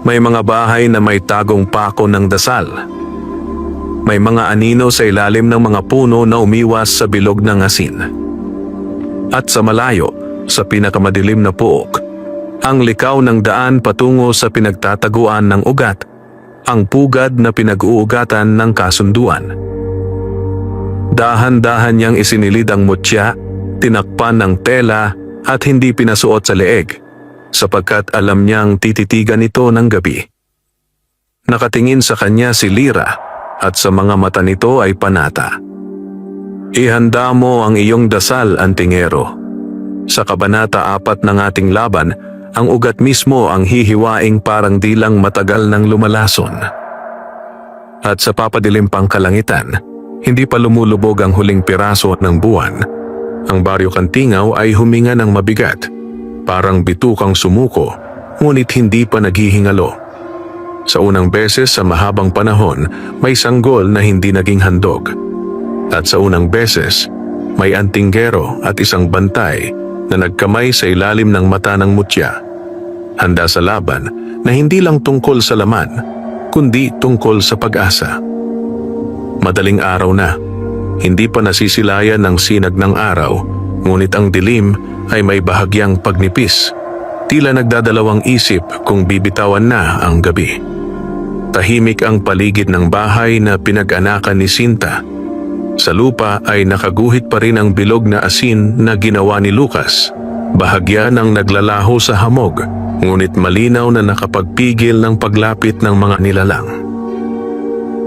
May mga bahay na may tagong pako ng dasal. May mga anino sa ilalim ng mga puno na umiwas sa bilog ng asin. At sa malayo, sa pinakamadilim na puok, ang likaw ng daan patungo sa pinagtataguan ng ugat, ang pugad na pinag-uugatan ng kasunduan. Dahan-dahan niyang isinilid ang mutya, tinakpan ng tela at hindi pinasuot sa leeg, sapagkat alam niyang tititigan ito ng gabi. Nakatingin sa kanya si Lyra at sa mga mata nito ay panata. Ihanda mo ang iyong dasal, antingero. Sa kabanata 4 ng ating laban, ang ugat mismo ang hihiwaing parang dilang matagal ng lumalason. At sa papadilim pang kalangitan, hindi pa lumulubog ang huling piraso ng buwan. Ang Baryo Kantingaw ay huminga ng mabigat. Parang bitukang sumuko, ngunit hindi pa naghihingalo. Sa unang beses sa mahabang panahon, may sanggol na hindi naging handog. At sa unang beses, may antinggero at isang bantay na nagkamay sa ilalim ng mata ng mutya. Handa sa laban na hindi lang tungkol sa laman, kundi tungkol sa pag-asa. Madaling araw na, hindi pa nasisilayan ng sinag ng araw, ngunit ang dilim ay may bahagyang pagnipis. Tila nagdadalawang isip kung bibitawan na ang gabi. Tahimik ang paligid ng bahay na pinag-anakan ni Sinta. Sa lupa ay nakaguhit pa rin ang bilog na asin na ginawa ni Lucas. Bahagya ng naglalaho sa hamog, ngunit malinaw na nakapagpigil ng paglapit ng mga nilalang.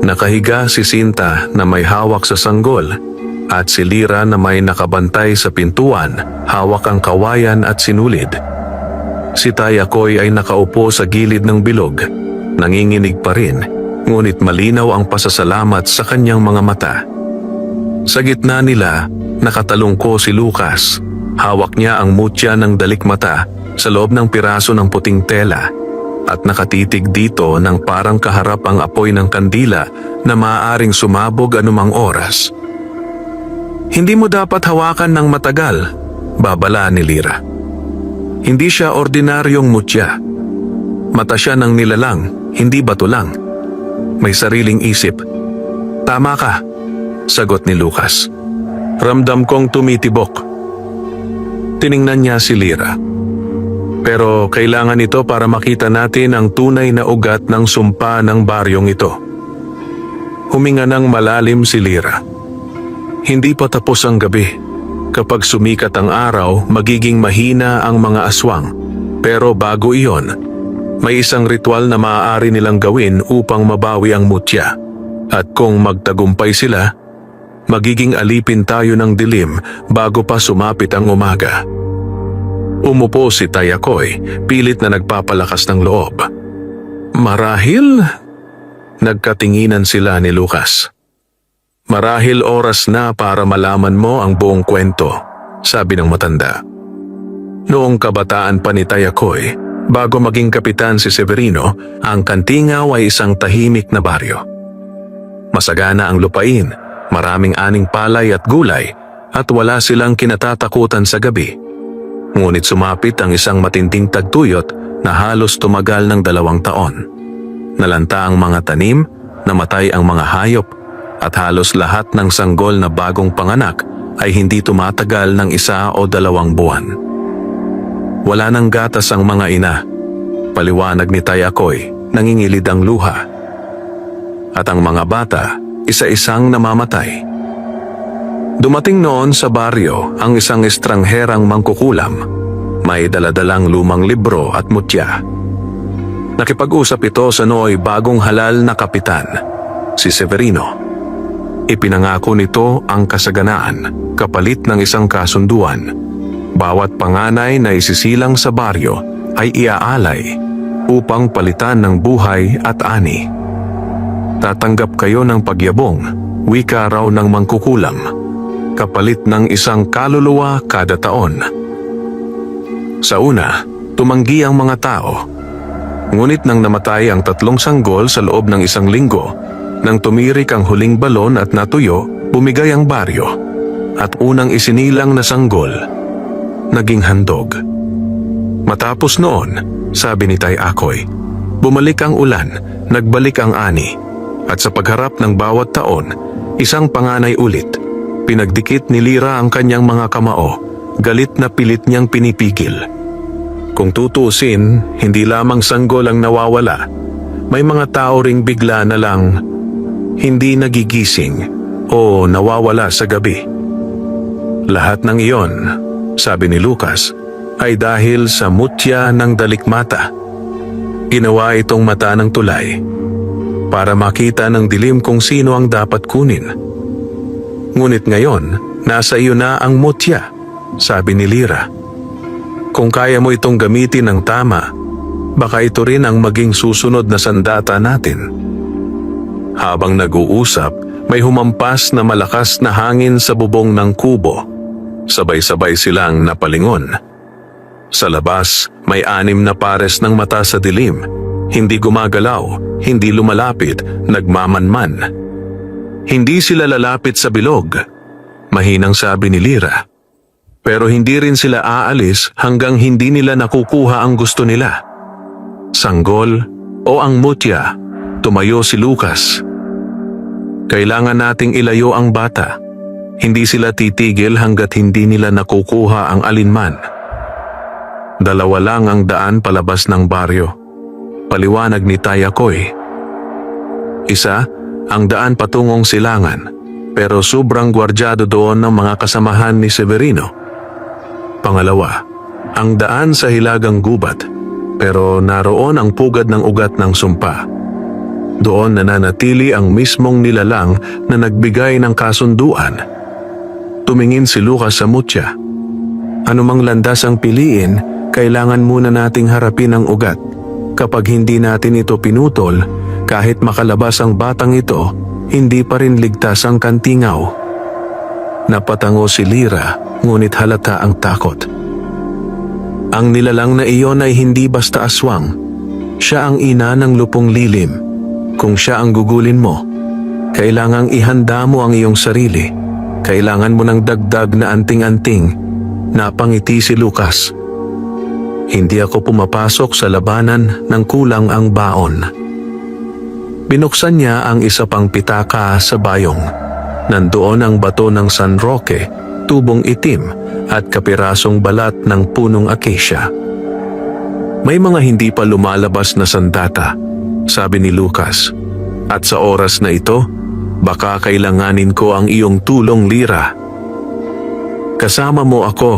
Nakahiga si Sinta na may hawak sa sanggol at si Lira na may nakabantay sa pintuan, hawak ang kawayan at sinulid. Si Tayakoy ay nakaupo sa gilid ng bilog, nanginginig pa rin, ngunit malinaw ang pasasalamat sa kanyang mga mata. Sa gitna nila, nakatalungko si Lucas. Hawak niya ang mutya ng dalikmata sa loob ng piraso ng puting tela at nakatitig dito ng parang kaharap ang apoy ng kandila na maaaring sumabog anumang oras. Hindi mo dapat hawakan ng matagal, babala ni Lira. Hindi siya ordinaryong mutya. Mata siya ng nilalang, hindi bato lang. May sariling isip. Tama ka, sagot ni Lucas. Ramdam kong tumitibok. Tiningnan niya si Lira. Pero kailangan ito para makita natin ang tunay na ugat ng sumpa ng baryong ito. Huminga ng malalim si Lira. Hindi pa tapos ang gabi. Kapag sumikat ang araw, magiging mahina ang mga aswang. Pero bago iyon, may isang ritual na maaari nilang gawin upang mabawi ang mutya. At kung magtagumpay sila, magiging alipin tayo ng dilim bago pa sumapit ang umaga. Umupo si Tayakoy, pilit na nagpapalakas ng loob. Marahil, nagkatinginan sila ni Lucas. Marahil oras na para malaman mo ang buong kwento, sabi ng matanda. Noong kabataan pa ni Tayakoy, bago maging kapitan si Severino, ang Kantingaw ay isang tahimik na baryo. Masagana ang lupain, maraming aning palay at gulay, at wala silang kinatatakutan sa gabi. Ngunit sumapit ang isang matinding tagtuyot na halos tumagal ng 2 taon. Nalanta ang mga tanim, namatay ang mga hayop, at halos lahat ng sanggol na bagong panganak ay hindi tumatagal ng 1 o 2 buwan. Wala nang gatas ang mga ina. Paliwanag ni Tayakoy, nangingilid ang luha. At ang mga bata, isa-isang namamatay. Dumating noon sa baryo ang isang estrangherang mangkukulam. May daladalang lumang libro at mutya. Nakipag-usap ito sa nooy bagong halal na kapitan, si Severino. Ipinangako nito ang kasaganaan, kapalit ng isang kasunduan. Bawat panganay na isisilang sa baryo ay iaalay upang palitan ng buhay at ani. Tatanggap kayo ng pagyabong, wika raw ng mangkukulam, kapalit ng isang kaluluwa kada taon. Sa una, tumanggi ang mga tao. Ngunit nang namatay ang 3 sanggol sa loob ng 1 linggo, nang tumirik ang huling balon at natuyo, bumigay ang baryo. At unang isinilang na sanggol, naging handog. Matapos noon, sabi ni Tayakoy, bumalik ang ulan, nagbalik ang ani. At sa pagharap ng bawat taon, isang panganay ulit. Pinagdikit ni Lira ang kanyang mga kamao, galit na pilit niyang pinipigil. Kung tutusin, hindi lamang sanggol ang nawawala. May mga tao ring bigla na lang hindi nagigising o nawawala sa gabi. Lahat ng iyon, sabi ni Lucas, ay dahil sa mutya ng dalikmata. Ginawa itong mata ng tulay para makita ng dilim kung sino ang dapat kunin. Ngunit ngayon, nasa iyo na ang mutya, sabi ni Lira. Kung kaya mo itong gamitin ng tama, baka ito rin ang maging susunod na sandata natin. Habang nag-uusap, may humampas na malakas na hangin sa bubong ng kubo. Sabay-sabay silang napalingon. Sa labas, may 6 na pares ng mata sa dilim. Hindi gumagalaw, hindi lumalapit, nagmamanman. Hindi sila lalapit sa bilog, mahinang sabi ni Lyra. Pero hindi rin sila aalis hanggang hindi nila nakukuha ang gusto nila. Sanggol o ang mutya, tumayo si Lucas. Kailangan nating ilayo ang bata. Hindi sila titigil hanggat hindi nila nakukuha ang alinman. 2 lang ang daan palabas ng baryo. Paliwanag ni Tayakoy. Isa, ang daan patungong Silangan, pero sobrang gwardyado doon ng mga kasamahan ni Severino. Pangalawa, ang daan sa Hilagang Gubat, pero naroon ang pugad ng ugat ng sumpa. Doon nananatili ang mismong nilalang na nagbigay ng kasunduan. Tumingin si Lucas sa mutya. Anumang landas ang piliin, kailangan muna nating harapin ang ugat. Kapag hindi natin ito pinutol, kahit makalabas ang batang ito, hindi pa rin ligtas ang Kantingaw. Napatango si Lyra, ngunit halata ang takot. Ang nilalang na iyon ay hindi basta aswang. Siya ang ina ng lupong lilim. Kung siya ang gugulin mo, kailangang ihanda mo ang iyong sarili. Kailangan mo ng dagdag na anting-anting. Napangiti si Lucas. Hindi ako pumapasok sa labanan ng kulang ang baon. Binuksan niya ang isa pang pitaka sa bayong. Nandoon ang bato ng San Roque, tubong itim at kapirasong balat ng punong acacia. May mga hindi pa lumalabas na sandata, sabi ni Lucas. At sa oras na ito, baka kailanganin ko ang iyong tulong, Lyra. Kasama mo ako,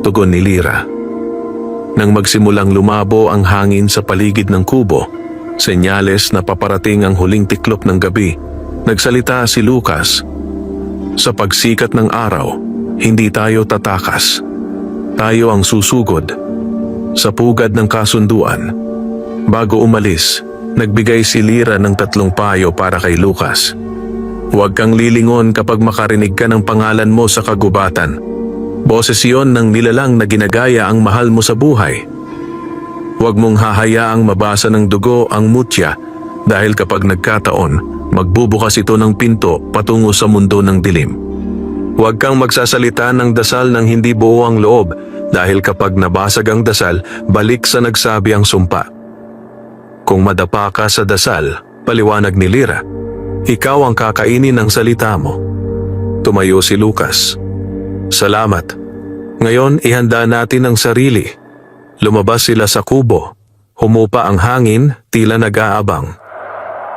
tugon ni Lyra. Nang magsimulang lumabo ang hangin sa paligid ng kubo, senyales na paparating ang huling tiklop ng gabi, nagsalita si Lucas. Sa pagsikat ng araw, hindi tayo tatakas. Tayo ang susugod. Sa pugad ng kasunduan. Bago umalis, nagbigay si Lyra ng 3 payo para kay Lucas. Huwag kang lilingon kapag makarinig ka ng pangalan mo sa kagubatan. Boses iyon ng nilalang na ginagaya ang mahal mo sa buhay. Huwag mong hahayaang mabasa ng dugo ang mutya dahil kapag nagkataon, magbubukas ito ng pinto patungo sa mundo ng dilim. Huwag kang magsasalita ng dasal ng hindi buo ang loob dahil kapag nabasag ang dasal, balik sa nagsabi ang sumpa. Kung madapa ka sa dasal, paliwanag ni Lyra, ikaw ang kakainin ng salita mo. Tumayo si Lucas. Salamat. Ngayon ihanda natin ang sarili. Lumabas sila sa kubo. Humupa ang hangin, tila nag-aabang.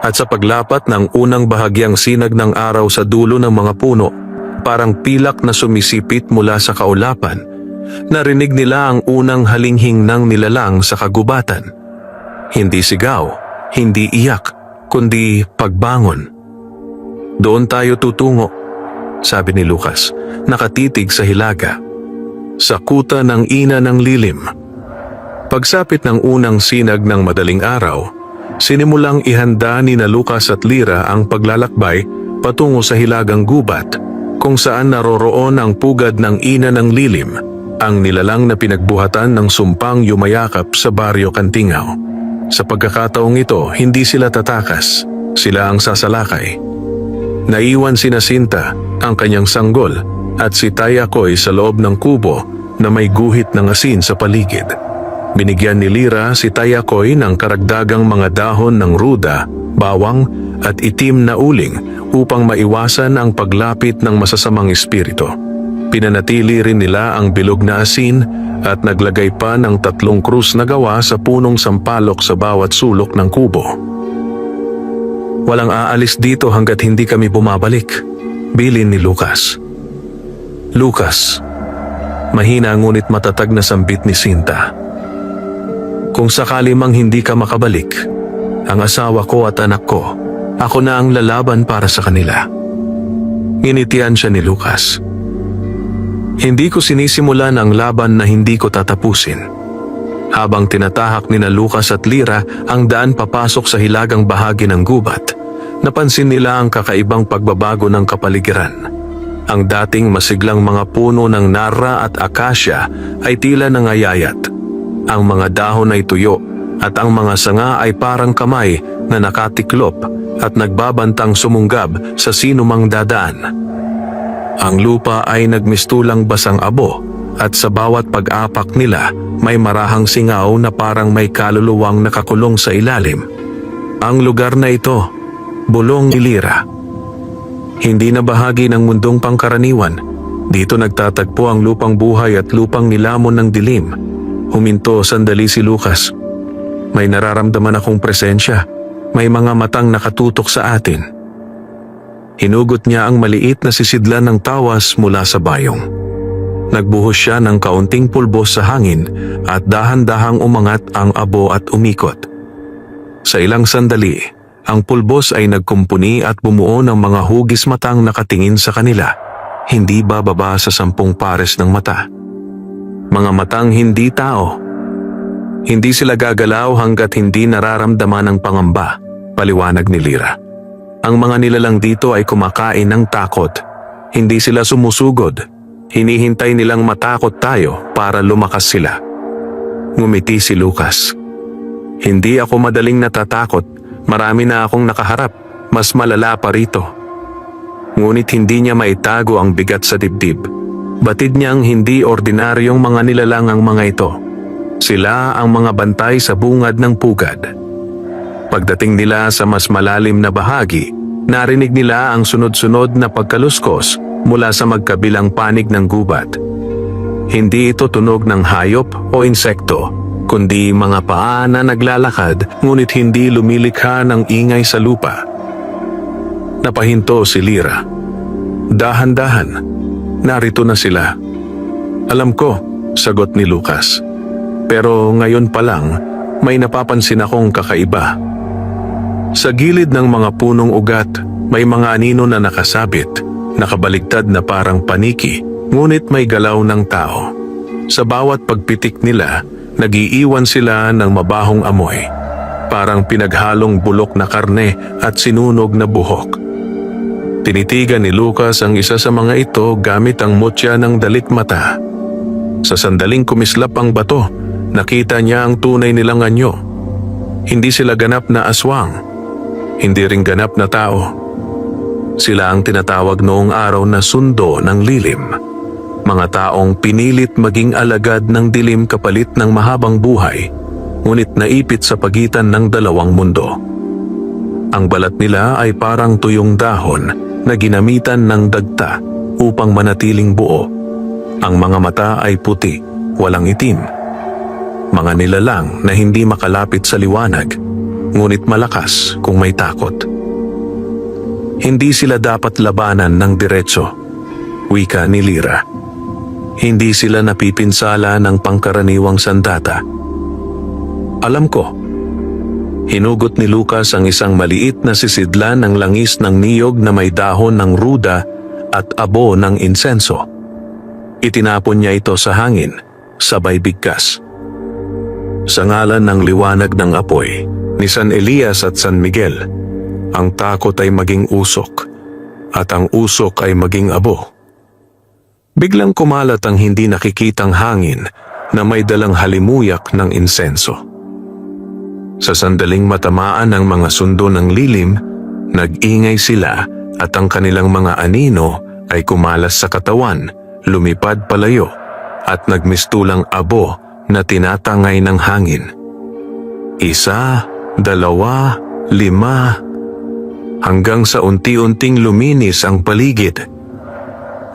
At sa paglapat ng unang bahagyang sinag ng araw sa dulo ng mga puno, parang pilak na sumisipit mula sa kaulapan, narinig nila ang unang halinghing ng nilalang sa kagubatan. Hindi sigaw, hindi iyak, kundi pagbangon. Doon tayo tutungo, sabi ni Lucas, nakatitig sa hilaga. Sa kuta ng ina ng lilim. Pagsapit ng unang sinag ng madaling araw, sinimulang ihanda ni na Lucas at Lyra ang paglalakbay patungo sa hilagang gubat, kung saan naroroon ang pugad ng ina ng lilim, ang nilalang na pinagbuhatan ng sumpang yumayakap sa baryo Kantingaw. Sa pagkakataong ito, hindi sila tatakas, sila ang sasalakay. Naiwan si Nasinta, ang kanyang sanggol, at si Tayakoy sa loob ng kubo na may guhit ng asin sa paligid. Binigyan ni Lyra si Tayakoy ng karagdagang mga dahon ng ruda, bawang at itim na uling upang maiwasan ang paglapit ng masasamang espiritu. Pinanatili rin nila ang bilog na asin at naglagay pa ng 3 krus na gawa sa punong sampalok sa bawat sulok ng kubo. Walang aalis dito hanggat hindi kami bumabalik, bilin ni Lucas. Lucas, mahina ngunit matatag na sambit ni Sinta. Kung sakali mang hindi ka makabalik, ang asawa ko at anak ko, ako na ang lalaban para sa kanila. Initian siya ni Lucas. Hindi ko sinisimulan ang laban na hindi ko tatapusin. Habang tinatahak ni na Lucas at Lyra ang daan papasok sa hilagang bahagi ng gubat, napansin nila ang kakaibang pagbabago ng kapaligiran. Ang dating masiglang mga puno ng narra at akasya ay tila nangayayat. Ang mga dahon ay tuyo at ang mga sanga ay parang kamay na nakatiklop at nagbabantang sumunggab sa sinumang dadaan. Ang lupa ay nagmistulang basang abo at sa bawat pag-apak nila may marahang singaw na parang may kaluluwang nakakulong sa ilalim. Ang lugar na ito, Bulong Ilira. Hindi na bahagi ng mundong pangkaraniwan. Dito nagtatagpo ang lupang buhay at lupang nilamon ng dilim. Huminto sandali si Lucas. May nararamdaman akong presensya. May mga matang nakatutok sa atin. Hinugot niya ang maliit na sisidlan ng tawas mula sa bayong. Nagbuhos siya ng kaunting pulbos sa hangin at dahan-dahang umangat ang abo at umikot. Sa ilang sandali, ang pulbos ay nagkumpuni at bumuo ng mga hugis matang nakatingin sa kanila, hindi bababa sa 10 pares ng mata. Mga matang hindi tao. Hindi sila gagalaw hanggat hindi nararamdaman ng pangamba, paliwanag ni Lyra. Ang mga nilalang dito ay kumakain ng takot. Hindi sila sumusugod. Hinihintay nilang matakot tayo para lumakas sila. Ngumiti si Lucas. Hindi ako madaling natatakot. Marami na akong nakaharap, mas malala pa rito. Ngunit hindi niya maitago ang bigat sa dibdib. Batid niyang hindi ordinaryong mga nilalang ang mga ito. Sila ang mga bantay sa bungad ng pugad. Pagdating nila sa mas malalim na bahagi, narinig nila ang sunod-sunod na pagkaluskos mula sa magkabilang panig ng gubat. Hindi ito tunog ng hayop o insekto, kundi mga paa na naglalakad ngunit hindi lumilikha ng ingay sa lupa. Napahinto si Lyra. Dahan-dahan, narito na sila. Alam ko, sagot ni Lucas. Pero ngayon pa lang, may napapansin akong kakaiba. Sa gilid ng mga punong ugat, may mga anino na nakasabit, nakabaligtad na parang paniki, ngunit may galaw ng tao. Sa bawat pagpitik nila, nagiiwan sila ng mabahong amoy, parang pinaghalong bulok na karne at sinunog na buhok. Tinitigan ni Lucas ang isa sa mga ito gamit ang mutya ng dalikmata. Sa sandaling kumislap ang bato, nakita niya ang tunay nilang anyo. Hindi sila ganap na aswang, hindi rin ganap na tao. Sila ang tinatawag noong araw na sundo ng lilim. Mga taong pinilit maging alagad ng dilim kapalit ng mahabang buhay, ngunit naipit sa pagitan ng dalawang mundo. Ang balat nila ay parang tuyong dahon na ginamitan ng dagta upang manatiling buo. Ang mga mata ay puti, walang itim. Mga nilalang na hindi makalapit sa liwanag, ngunit malakas kung may takot. Hindi sila dapat labanan ng diretso, wika ni Lyra. Hindi sila napipinsala ng pangkaraniwang sandata. Alam ko. Hinugot ni Lucas ang isang maliit na sisidlan ng langis ng niyog na may dahon ng ruda at abo ng insenso. Itinapon niya ito sa hangin, sabay bigkas. Sa ngalan ng liwanag ng apoy, ni San Elias at San Miguel, ang takot ay maging usok, at ang usok ay maging abo. Biglang kumalat ang hindi nakikitang hangin na may dalang halimuyak ng insenso. Sa sandaling matamaan ng mga sundo ng lilim, nag-ingay sila at ang kanilang mga anino ay kumalas sa katawan, lumipad palayo at nagmistulang abo na tinatangay ng hangin. 1, 2, 5, hanggang sa unti-unting luminis ang paligid.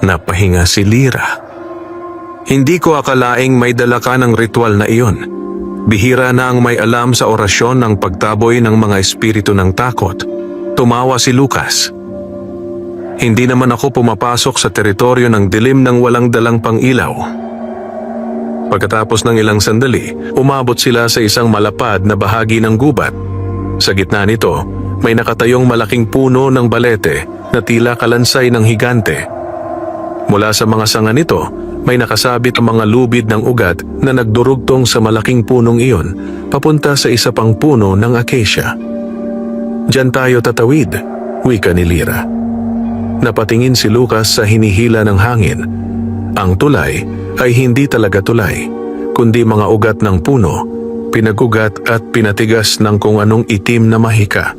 Napahinga si Lyra. Hindi ko akalaing may dala ka ng ritual na iyon. Bihira na ang may alam sa orasyon ng pagtaboy ng mga espiritu ng takot. Tumawa si Lucas. Hindi naman ako pumapasok sa teritoryo ng dilim ng walang dalang pang-ilaw. Pagkatapos ng ilang sandali, umabot sila sa isang malapad na bahagi ng gubat. Sa gitna nito, may nakatayong malaking puno ng balete na tila kalansay ng higante. Mula sa mga sanga nito, may nakasabit ang mga lubid ng ugat na nagdurugtong sa malaking punong iyon, papunta sa isa pang puno ng acacia. Diyan tayo tatawid, wika ni Lyra. Napatingin si Lucas sa hinihila ng hangin. Ang tulay ay hindi talaga tulay, kundi mga ugat ng puno, pinagugat at pinatigas ng kung anong itim na mahika.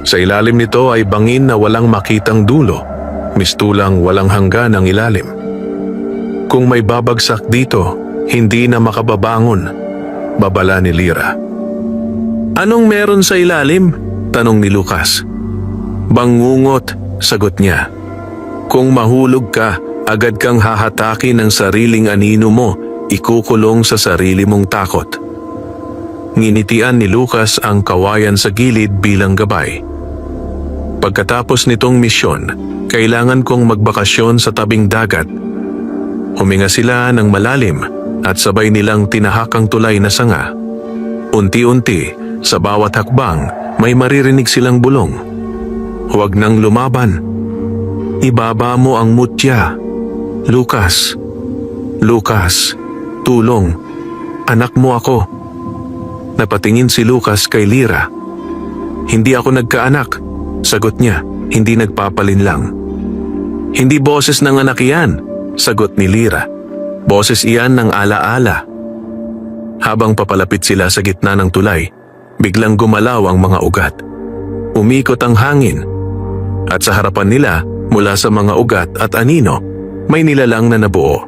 Sa ilalim nito ay bangin na walang makitang dulo, mistulang walang hanggan ang ilalim. Kung may babagsak dito, hindi na makababangon, babala ni Lyra. Anong meron sa ilalim? Tanong ni Lucas. Bangungot, sagot niya. Kung mahulog ka, agad kang hahatakin ng sariling anino mo, ikukulong sa sarili mong takot. Nginitian ni Lucas ang kawayan sa gilid bilang gabay. Pagkatapos nitong misyon, kailangan kong magbakasyon sa tabing dagat. Huminga sila ng malalim at sabay nilang tinahak ang tulay na sanga. Unti-unti, sa bawat hakbang, may maririnig silang bulong. Huwag nang lumaban. Ibaba mo ang mutya. Lucas. Lucas, tulong. Anak mo ako. Napatingin si Lucas kay Lyra. Hindi ako nagkaanak, sagot niya, hindi nagpapalinlang. Hindi boses ng anak iyan, sagot ni Lyra. Boses iyan ng alaala. Habang papalapit sila sa gitna ng tulay, biglang gumalaw ang mga ugat. Umikot ang hangin. At sa harapan nila, mula sa mga ugat at anino, may nilalang na nabuo.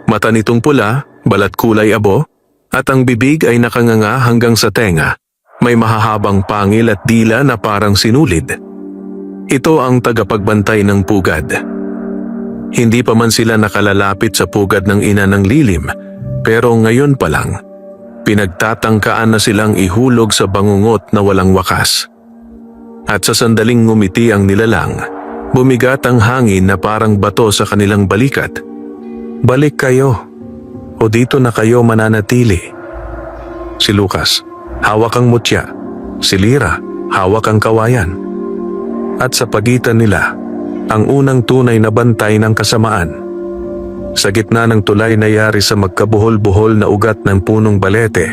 Mata nitong pula, balat kulay abo, at ang bibig ay nakanganga hanggang sa tenga. May mahahabang pangil at dila na parang sinulid. Ito ang tagapagbantay ng pugad. Hindi pa man sila nakalalapit sa pugad ng ina ng lilim, pero ngayon pa lang, pinagtatangkaan na silang ihulog sa bangungot na walang wakas. At sa sandaling ngumiti ang nilalang, bumigat ang hangin na parang bato sa kanilang balikat. Balik kayo, o dito na kayo mananatili. Si Lucas, hawak ang mutya. Si Lyra, hawak ang kawayan. At sa pagitan nila, ang unang tunay na bantay ng kasamaan. Sa gitna ng tulay na yari sa magkabuhol-buhol na ugat ng punong balete,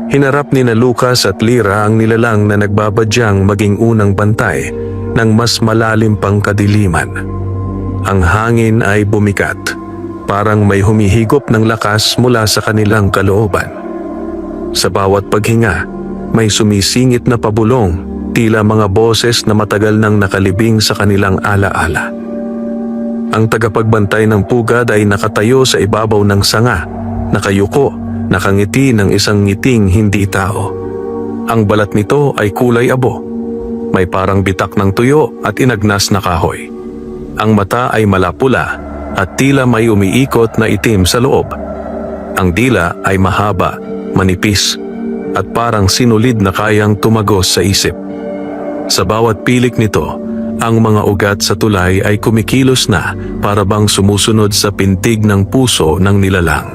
hinarap ni na Lucas at Lyra ang nilalang na nagbabadyang maging unang bantay ng mas malalim pang kadiliman. Ang hangin ay bumikat, parang may humihigop ng lakas mula sa kanilang kalooban. Sa bawat paghinga, may sumisingit na pabulong, tila mga boses na matagal nang nakalibing sa kanilang alaala. Ang tagapagbantay ng pugad ay nakatayo sa ibabaw ng sanga, nakayuko, nakangiti ng isang ngiting hindi tao. Ang balat nito ay kulay abo. May parang bitak ng tuyo at inagnas na kahoy. Ang mata ay malapula at tila may umiikot na itim sa loob. Ang dila ay mahaba, manipis, at parang sinulid na kayang tumagos sa isip. Sa bawat pilik nito, ang mga ugat sa tulay ay kumikilos na para bang sumusunod sa pintig ng puso ng nilalang.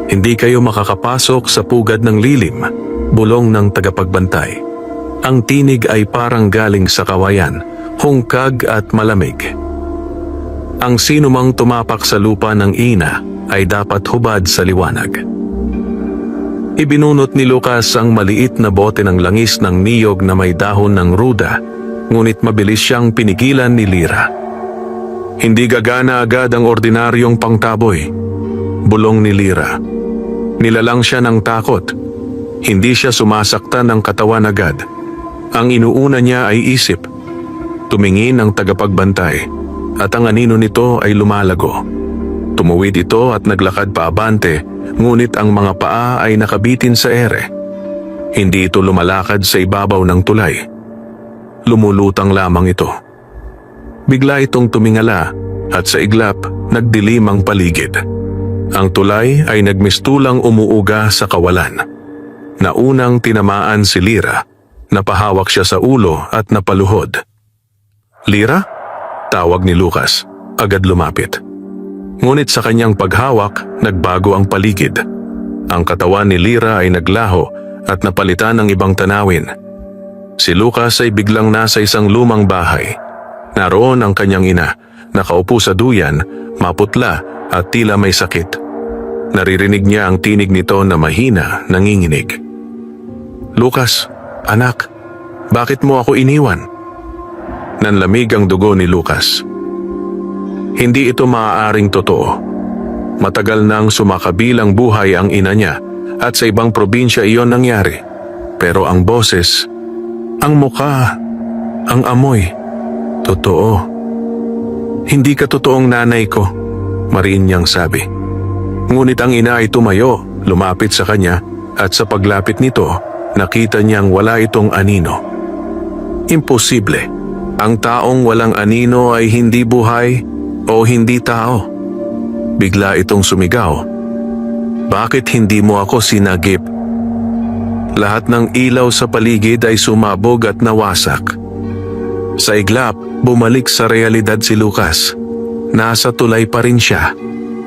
Hindi kayo makakapasok sa pugad ng lilim, bulong ng tagapagbantay. Ang tinig ay parang galing sa kawayan, hungkag at malamig. Ang sinumang tumapak sa lupa ng ina ay dapat hubad sa liwanag. Ibinunot ni Lucas ang maliit na bote ng langis ng niyog na may dahon ng ruda, ngunit mabilis siyang pinigilan ni Lyra. Hindi gagana agad ang ordinaryong pangtaboy, bulong ni Lyra. Nilalang siya ng takot. Hindi siya sumasaktan ng katawan agad. Ang inuuna niya ay isip. Tumingin ang tagapagbantay, at ang anino nito ay lumalago. Tumuwid ito at naglakad paabante, ngunit ang mga paa ay nakabitin sa ere. Hindi ito lumalakad sa ibabaw ng tulay. Lumulutang lamang ito. Bigla itong tumingala at sa iglap nagdilim ang paligid. Ang tulay ay nagmistulang umuuga sa kawalan. Naunang tinamaan si Lyra, napahawak siya sa ulo at napaluhod. Lyra? Tawag ni Lucas, agad lumapit. Ngunit sa kanyang paghawak, nagbago ang paligid. Ang katawan ni Lyra ay naglaho at napalitan ng ibang tanawin. Si Lucas ay biglang nasa isang lumang bahay. Naroon ang kanyang ina, nakaupo sa duyan, maputla at tila may sakit. Naririnig niya ang tinig nito na mahina, nanginginig. Lucas, anak, bakit mo ako iniwan? Nanlamig ang dugo ni Lucas. Hindi ito maaaring totoo. Matagal nang sumakabilang buhay ang ina niya at sa ibang probinsya iyon nangyari. Pero ang boses, ang muka, ang amoy, totoo. Hindi ka totoong nanay ko, mariin niyang sabi. Ngunit ang ina ay tumayo, lumapit sa kanya at sa paglapit nito, nakita niyang wala itong anino. Imposible. Ang taong walang anino ay hindi buhay o hindi tao. Bigla itong sumigaw. Bakit hindi mo ako sinagip? Lahat ng ilaw sa paligid ay sumabog at nawasak. Sa iglap, bumalik sa realidad si Lucas. Nasa tulay pa rin siya.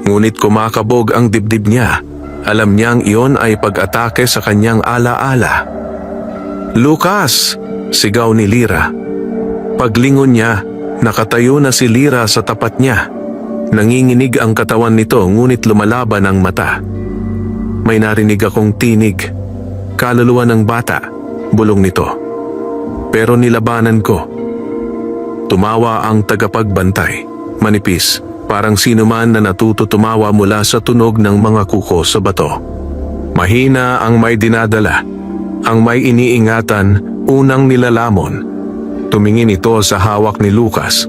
Ngunit kumakabog ang dibdib niya. Alam niyang iyon ay pag-atake sa kanyang alaala. Lucas! Sigaw ni Lyra. Paglingon niya, nakatayo na si Lyra sa tapat niya. Nanginginig ang katawan nito ngunit lumalaban ang mata. May narinig akong tinig. Kaluluwa ng bata, bulong nito. Pero nilabanan ko. Tumawa ang tagapagbantay. Manipis, parang sinuman na natuto tumawa mula sa tunog ng mga kuko sa bato. Mahina ang may dinadala. Ang may iniingatan, unang nilalamon. Tumingin ito sa hawak ni Lucas,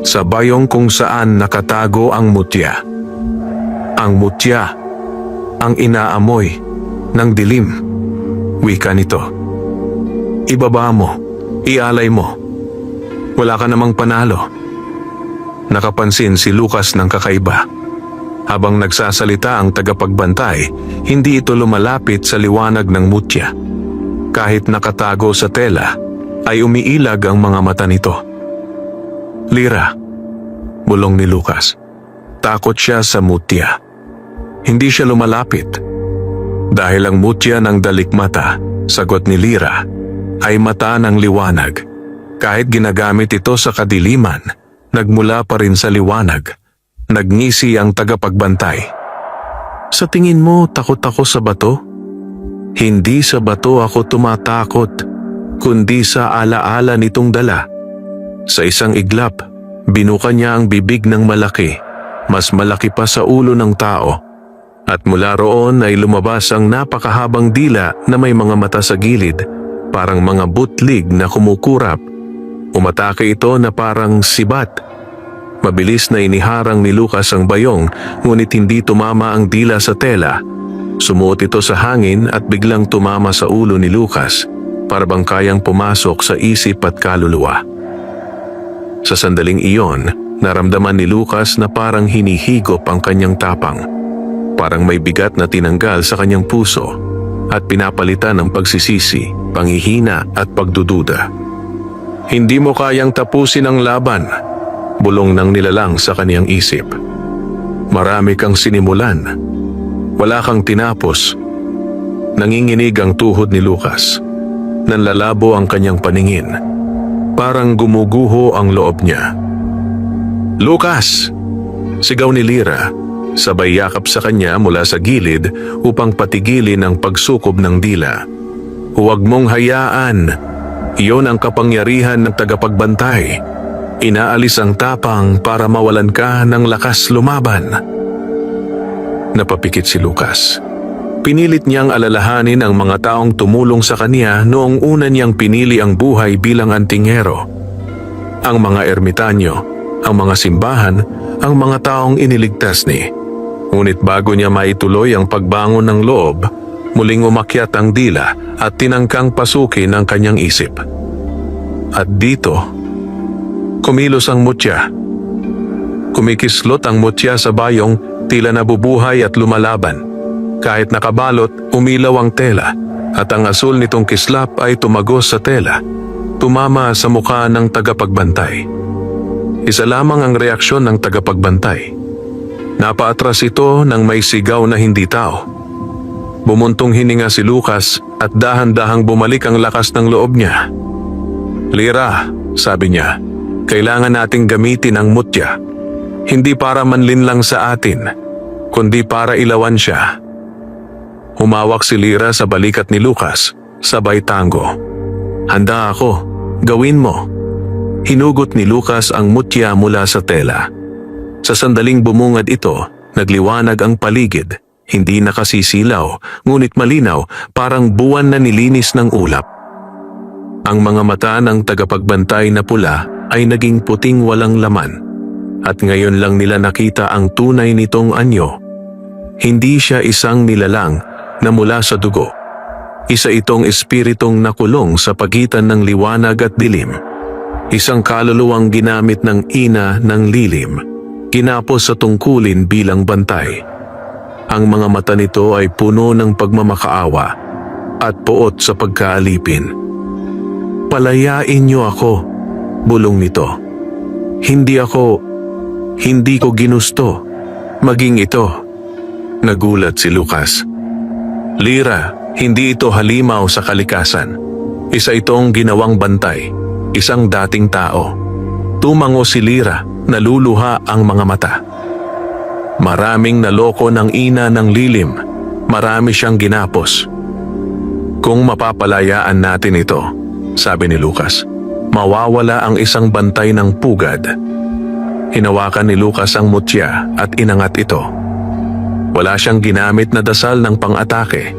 sa bayong kung saan nakatago ang mutya. Ang mutya, ang inaamoy ng dilim. Wika nito. Ibaba mo, ialay mo. Wala ka namang panalo. Nakapansin si Lucas ng kakaiba. Habang nagsasalita ang tagapagbantay, hindi ito lumalapit sa liwanag ng mutya. Kahit nakatago sa tela, ay umiilag ang mga mata nito. Lyra, bulong ni Lucas. Takot siya sa mutya. Hindi siya lumalapit. Dahil ang mutya ng dalikmata, sagot ni Lyra, ay mata ng liwanag. Kahit ginagamit ito sa kadiliman, nagmula pa rin sa liwanag. Nagngisi ang tagapagbantay. Sa tingin mo, takot ako sa bato? Hindi sa bato ako tumatakot, kundi sa alaala nitong dala. Sa isang iglap, binuka niya ang bibig ng malaki, mas malaki pa sa ulo ng tao. At mula roon ay lumabas ang napakahabang dila na may mga mata sa gilid, parang mga butlig na kumukurap. Umatake ito na parang sibat. Mabilis na iniharang ni Lucas ang bayong, ngunit hindi tumama ang dila sa tela. Sumuot ito sa hangin at biglang tumama sa ulo ni Lucas, para bang kayang pumasok sa isip at kaluluwa. Sa sandaling iyon, naramdaman ni Lucas na parang hinihigop ang kanyang tapang. Parang may bigat na tinanggal sa kanyang puso at pinapalitan ng pagsisisi, panghihina at pagdududa. Hindi mo kayang tapusin ang laban, bulong ng nilalang sa kaniyang isip. Marami kang sinimulan, wala kang tinapos. Nanginginig ang tuhod ni Lucas. Nanlalabo ang kanyang paningin. Parang gumuguho ang loob niya. Lucas! Sigaw ni Lyra, sabay yakap sa kanya mula sa gilid upang patigilin ang pagsukob ng dila. Huwag mong hayaan. Iyon ang kapangyarihan ng tagapagbantay. Inaalis ang tapang para mawalan ka ng lakas lumaban. Napapikit si Lucas. Pinilit niyang alalahanin ang mga taong tumulong sa kanya noong una niyang pinili ang buhay bilang antingero. Ang mga ermitanyo, ang mga simbahan, ang mga taong iniligtas ni. Ngunit bago niya maituloy ang pagbangon ng loob, muling umakyat ang dila at tinangkang pasukin ang kanyang isip. At dito, kumilos ang mutya. Kumikislot ang mutya sa bayong, tila nabubuhay at lumalaban. Kahit nakabalot, umilaw ang tela at ang asul nitong kislap ay tumagos sa tela, tumama sa mukha ng tagapagbantay. Isa lamang ang reaksyon ng tagapagbantay. Napaatras ito nang may sigaw na hindi tao. Bumuntong hininga si Lucas at dahan-dahang bumalik ang lakas ng loob niya. Lyra, sabi niya, kailangan nating gamitin ang mutya. Hindi para manlinlang sa atin, kundi para ilawan siya. Humawak si Lyra sa balikat ni Lucas, sabay tango. Handa ako, gawin mo. Hinugot ni Lucas ang mutya mula sa tela. Sa sandaling bumungad ito, nagliwanag ang paligid. Hindi nakasisilaw, ngunit malinaw, parang buwan na nilinis ng ulap. Ang mga mata ng tagapagbantay na pula ay naging puting walang laman. At ngayon lang nila nakita ang tunay nitong anyo. Hindi siya isang nilalang na mula sa dugo. Isa itong espiritong nakulong sa pagitan ng liwanag at dilim. Isang kaluluwang ginamit ng ina ng lilim, ginapos sa tungkulin bilang bantay. Ang mga mata nito ay puno ng pagmamakaawa at puot sa pagkaalipin. "Palayain niyo ako," bulong nito. Hindi ko ginusto. Maging ito." Nagulat si Lucas. "Lyra, hindi ito halimaw sa kalikasan. Isa itong ginawang bantay, isang dating tao." Tumango si Lyra, naluluha ang mga mata. Maraming naloko ng ina ng lilim, marami siyang ginapos. "Kung mapapalayaan natin ito," sabi ni Lucas, "mawawala ang isang bantay ng pugad." Hinawakan ni Lucas ang mutya at inangat ito. Wala siyang ginamit na dasal ng pang-atake.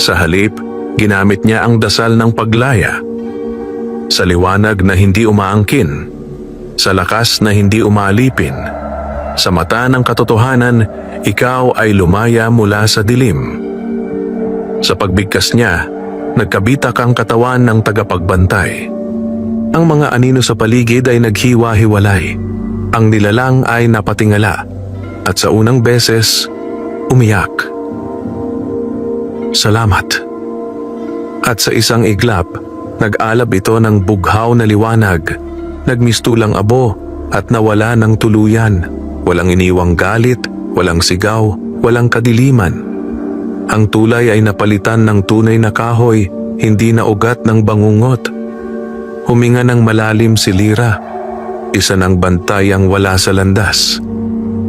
Sa halip, ginamit niya ang dasal ng paglaya. Sa liwanag na hindi umaangkin, sa lakas na hindi umalipin, sa mata ng katotohanan, ikaw ay lumaya mula sa dilim. Sa pagbigkas niya, nagkabitak ang katawan ng tagapagbantay. Ang mga anino sa paligid ay naghiwa-hiwalay. Ang nilalang ay napatingala at sa unang beses, umiyak. "Salamat." At sa isang iglap, nag-alab ito ng bughaw na liwanag, nagmistulang abo at nawala ng tuluyan. Walang iniwang galit, walang sigaw, walang kadiliman. Ang tulay ay napalitan ng tunay na kahoy, hindi na ugat ng bangungot. Huminga ng malalim si Lyra. Isa ng bantay ang wala sa landas.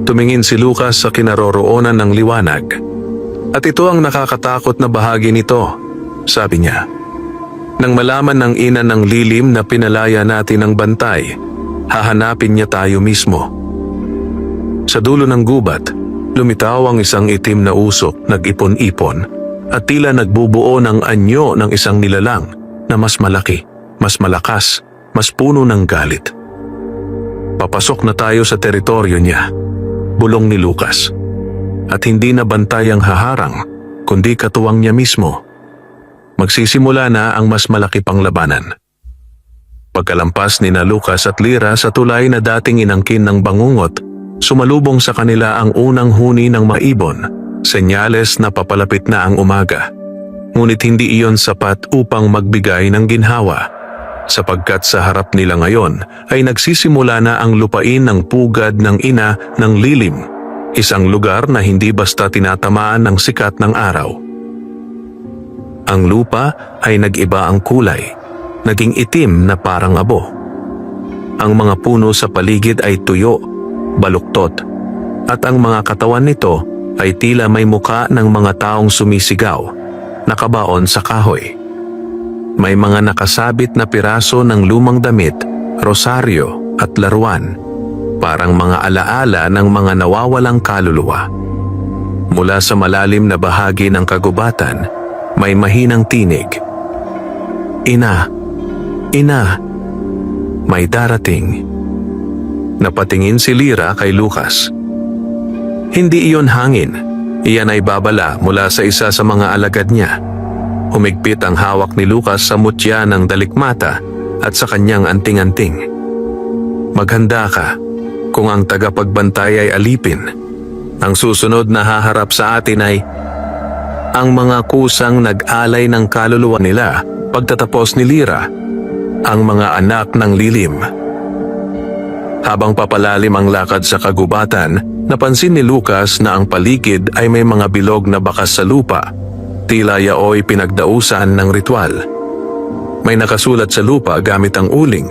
Tumingin si Lucas sa kinaroroonan ng liwanag. "At ito ang nakakatakot na bahagi nito," sabi niya. "Nang malaman ng ina ng lilim na pinalaya natin ang bantay, hahanapin niya tayo mismo." Sa dulo ng gubat, lumitaw ang isang itim na usok, nag-ipon-ipon, at tila nagbubuo ng anyo ng isang nilalang na mas malaki, mas malakas, mas puno ng galit. "Papasok na tayo sa teritoryo niya," bulong ni Lucas. At hindi na bantay ang haharang, kundi katuwang niya mismo. Magsisimula na ang mas malaki pang labanan. Pagkalampas ni na Lucas at Lyra sa tulay na dating inangkin ng bangungot, sumalubong sa kanila ang unang huni ng mga ibon, senyales na papalapit na ang umaga. Ngunit hindi iyon sapat upang magbigay ng ginhawa, sapagkat sa harap nila ngayon ay nagsisimula na ang lupain ng pugad ng ina ng lilim, isang lugar na hindi basta tinatamaan ng sikat ng araw. Ang lupa ay nag-iba ang kulay, naging itim na parang abo. Ang mga puno sa paligid ay tuyo, baluktot, at ang mga katawan nito ay tila may muka ng mga taong sumisigaw, nakabaon sa kahoy. May mga nakasabit na piraso ng lumang damit, rosaryo at laruan, parang mga alaala ng mga nawawalang kaluluwa. Mula sa malalim na bahagi ng kagubatan, may mahinang tinig. "Ina, ina, may darating." Napatingin si Lyra kay Lucas. Hindi iyon hangin, iyan ay babala mula sa isa sa mga alagad niya. Humigpit ang hawak ni Lucas sa mutya ng dalikmata at sa kanyang anting-anting. "Maghanda ka, kung ang tagapagbantay ay alipin. Ang susunod na haharap sa atin ay ang mga kusang nag-alay ng kaluluwa nila pagtatapos ni Lyra, ang mga anak ng lilim." Habang papalalim ang lakad sa kagubatan, napansin ni Lucas na ang paligid ay may mga bilog na bakas sa lupa, tila yaoy pinagdausan ng ritual. May nakasulat sa lupa gamit ang uling.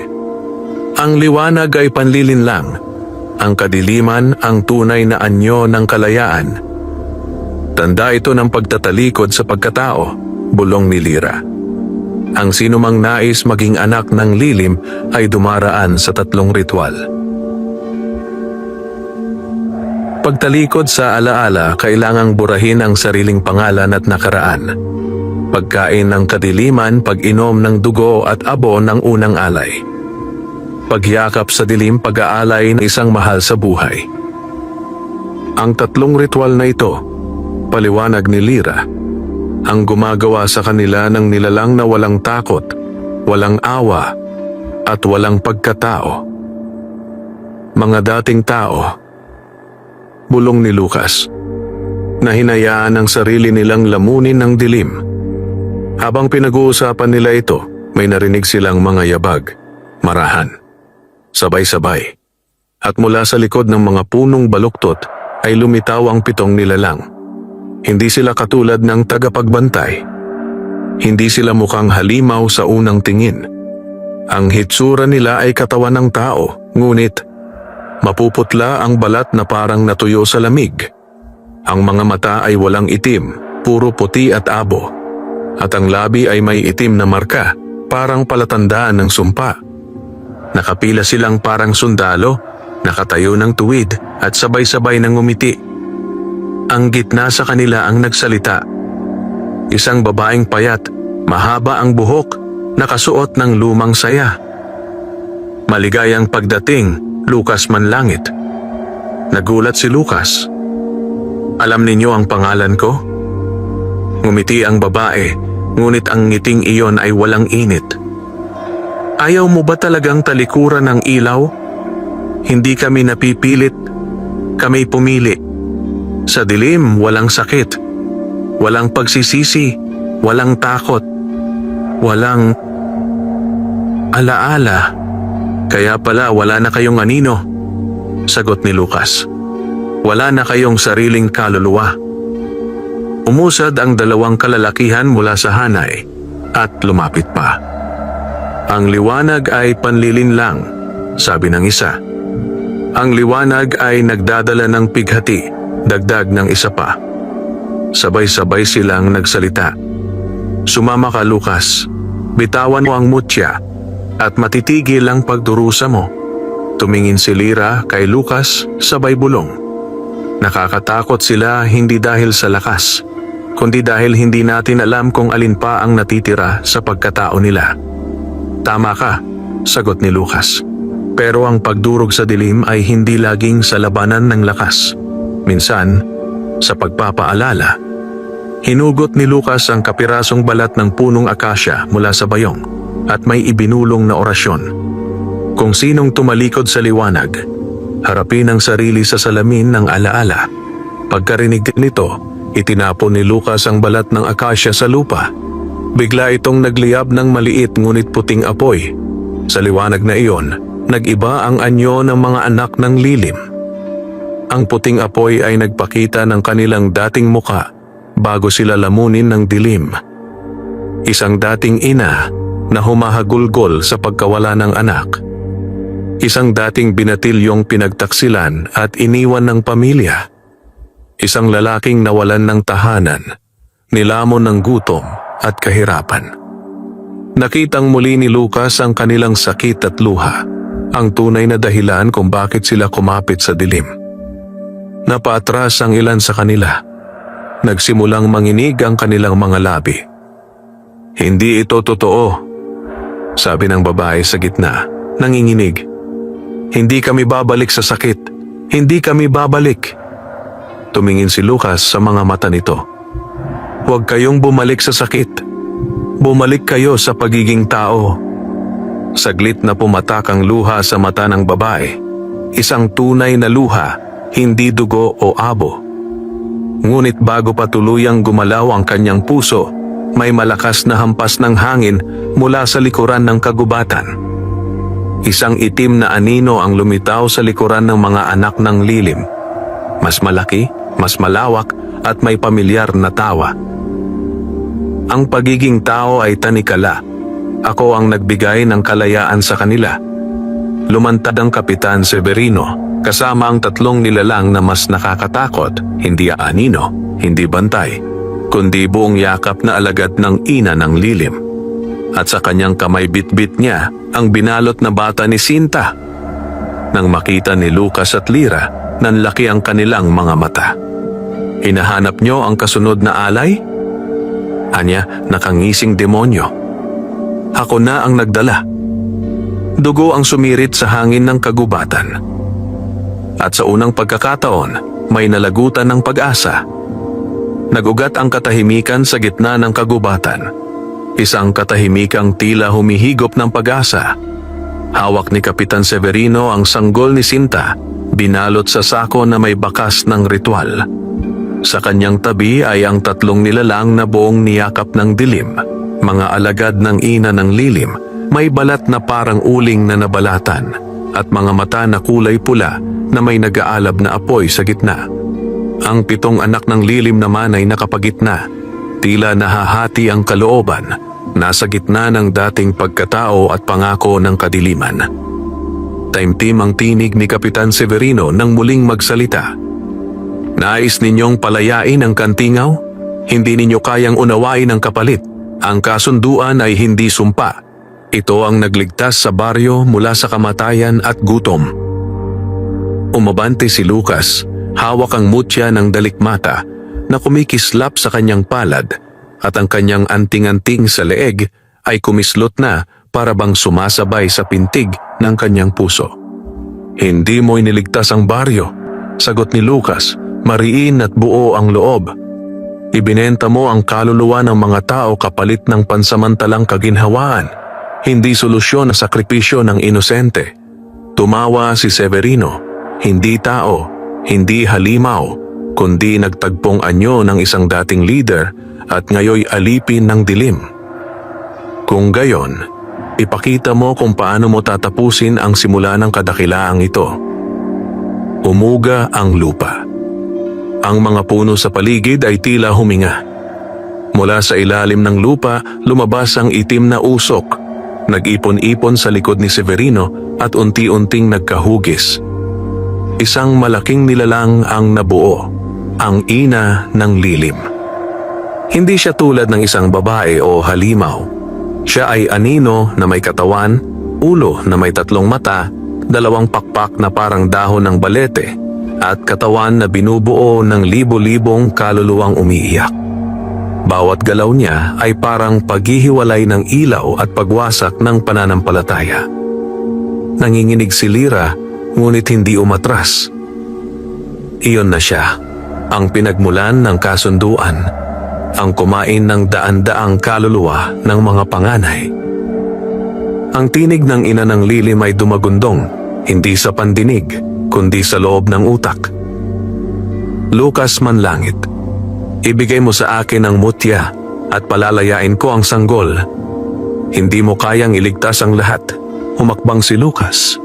Ang liwanag ay panlilinlang, ang kadiliman ang tunay na anyo ng kalayaan. Tanda ito ng pagtatalikod sa pagkatao, bulong ni Lyra. Ang sinumang nais maging anak ng lilim ay dumaraan sa 3 ritual. Pagtalikod sa alaala, kailangang burahin ang sariling pangalan at nakaraan. Pagkain ng kadiliman, pag-inom ng dugo at abo ng unang alay. Pagyakap sa dilim, pag-aalay ng isang mahal sa buhay. Ang 3 ritual na ito, paliwanag ni Lyra, ang gumagawa sa kanila ng nilalang na walang takot, walang awa, at walang pagkatao. Mga dating tao, bulong ni Lucas, na hinayaan ang sarili nilang lamunin ng dilim. Habang pinag-uusapan nila ito, may narinig silang mga yabag, marahan, sabay-sabay. At mula sa likod ng mga punong baluktot ay lumitaw ang 7 nilalang. Hindi sila katulad ng tagapagbantay. Hindi sila mukhang halimaw sa unang tingin. Ang hitsura nila ay katawan ng tao, ngunit mapuputla ang balat na parang natuyo sa lamig. Ang mga mata ay walang itim, puro puti at abo. At ang labi ay may itim na marka, parang palatandaan ng sumpa. Nakapila silang parang sundalo, nakatayo ng tuwid at sabay-sabay nang ngumiti. Ang gitna sa kanila ang nagsalita. Isang babaeng payat, mahaba ang buhok, nakasuot ng lumang saya. Maligayang pagdating, Lucas Manlangit. Nagulat si Lucas. Alam ninyo ang pangalan ko? Ngumiti ang babae, ngunit ang ngiting iyon ay walang init. Ayaw mo ba talagang talikuran ng ilaw? Hindi kami napipilit, kami pumili. Sa dilim, walang sakit, walang pagsisisi, walang takot, walang alaala. Kaya pala wala na kayong anino, sagot ni Lucas. Wala na kayong sariling kaluluwa. Umusad ang 2 kalalakihan mula sa hanay at lumapit pa. Ang liwanag ay panlilin lang, sabi ng isa. Ang liwanag ay nagdadala ng pighati, dagdag ng isa pa. Sabay-sabay silang nagsalita. Sumama ka, Lucas. Bitawan mo ang mutya at matitigil ang pagdurusa mo. Tumingin si Lyra kay Lucas, sabay bulong. Nakakatakot sila hindi dahil sa lakas, kundi dahil hindi natin alam kung alin pa ang natitira sa pagkatao nila. Tama ka, sagot ni Lucas. Pero ang pagdurog sa dilim ay hindi laging sa labanan ng lakas. Minsan, sa pagpapaalala, hinugot ni Lucas ang kapirasong balat ng punong akasya mula sa bayong at may ibinulong na orasyon. Kung sinong tumalikod sa liwanag, harapin ang sarili sa salamin ng alaala. Pagkarinig nito, itinapon ni Lucas ang balat ng akasya sa lupa. Bigla itong nagliyab ng maliit ngunit puting apoy. Sa liwanag na iyon, nag-iba ang anyo ng mga anak ng lilim. Ang puting apoy ay nagpakita ng kanilang dating muka bago sila lamunin ng dilim. Isang dating ina na humahagulgol sa pagkawala ng anak. Isang dating binatilyong pinagtaksilan at iniwan ng pamilya. Isang lalaking nawalan ng tahanan, nilamon ng gutom at kahirapan. Nakitang muli ni Lucas ang kanilang sakit at luha, ang tunay na dahilan kung bakit sila kumapit sa dilim. Napaatras ang ilan sa kanila. Nagsimulang manginig ang kanilang mga labi. Hindi ito totoo, sabi ng babae sa gitna, nanginginig. Hindi kami babalik sa sakit. Hindi kami babalik. Tumingin si Lucas sa mga mata nito. Huwag kayong bumalik sa sakit. Bumalik kayo sa pagiging tao. Saglit na pumatak ang luha sa mata ng babae. Isang tunay na luha, hindi dugo o abo. Ngunit bago pa tuluyang gumalaw ang kanyang puso, may malakas na hampas ng hangin mula sa likuran ng kagubatan. Isang itim na anino ang lumitaw sa likuran ng mga anak ng lilim. Mas malaki, mas malawak at may pamilyar na tawa. Ang pagiging tao ay tanikala. Ako ang nagbigay ng kalayaan sa kanila. Lumantad ang Kapitan Severino kasama ang 3 nilalang na mas nakakatakot, hindi anino, hindi bantay, kundi buong yakap na alagad ng ina ng lilim. at sa kanyang kamay bitbit niya ang binalot na bata ni Sinta. Nang makita ni Lucas at Lyra, nanlaki ang kanilang mga mata. Hinahanap niyo ang kasunod na alay? Anya, nakangising demonyo. Ako na ang nagdala. Dugo ang sumirit sa hangin ng kagubatan. At sa unang pagkakataon, may nalagutan ng pag-asa. Nagugat ang katahimikan sa gitna ng kagubatan. Isang katahimikang tila humihigop ng pag-asa. Hawak ni Kapitan Severino ang sanggol ni Sinta, binalot sa sako na may bakas ng ritual. Sa kanyang tabi ay ang 3 nilalang na buong niyakap ng dilim, mga alagad ng ina ng lilim, may balat na parang uling na nabalatan, at mga mata na kulay pula na may nag-aalab na apoy sa gitna. Ang 7 anak ng lilim naman ay nakapagitna, tila nahahati ang kalooban, nasa gitna ng dating pagkatao at pangako ng kadiliman. Taimtim ang tinig ni Kapitan Severino nang muling magsalita. Nais ninyong palayain ang kantingaw? Hindi ninyo kayang unawain ang kapalit. Ang kasunduan ay hindi sumpa. Ito ang nagligtas sa baryo mula sa kamatayan at gutom. Umabante si Lucas, hawak ang mutya ng dalikmata na kumikislap sa kanyang palad, at ang kanyang anting-anting sa leeg ay kumislot na para bang sumasabay sa pintig ng kanyang puso. Hindi mo iniligtas ang baryo, sagot ni Lucas, mariin at buo ang loob. Ibinenta mo ang kaluluwa ng mga tao kapalit ng pansamantalang kaginhawaan, hindi solusyon na sakripisyo ng inosente. Tumawa si Severino, hindi tao, hindi halimaw, kundi nagtagpong anyo ng isang dating leader at ngayoy alipin ng dilim. Kung gayon, ipakita mo kung paano mo tatapusin ang simula ng kadakilaang ito. Umuga ang lupa. Ang mga puno sa paligid ay tila huminga. Mula sa ilalim ng lupa, lumabas ang itim na usok. Nag-ipon-ipon sa likod ni Severino at unti-unting nagkahugis. Isang malaking nilalang ang nabuo, ang ina ng lilim. Hindi siya tulad ng isang babae o halimaw. Siya ay anino na may katawan, ulo na may 3 mata, 2 pakpak na parang dahon ng balete, at katawan na binubuo ng libo-libong kaluluwang umiiyak. Bawat galaw niya ay parang paghihiwalay ng ilaw at pagwasak ng pananampalataya. Nanginginig si Lyra, ngunit hindi umatras. Iyon na siya, ang pinagmulan ng kasunduan, ang kumain ng daan-daang kaluluwa ng mga panganay. Ang tinig ng ina ng lilim ay dumagundong, hindi sa pandinig, kundi sa loob ng utak. Lucas Manlangit, ibigay mo sa akin ang mutya at palalayain ko ang sanggol. Hindi mo kayang iligtas ang lahat, humakbang si Lucas.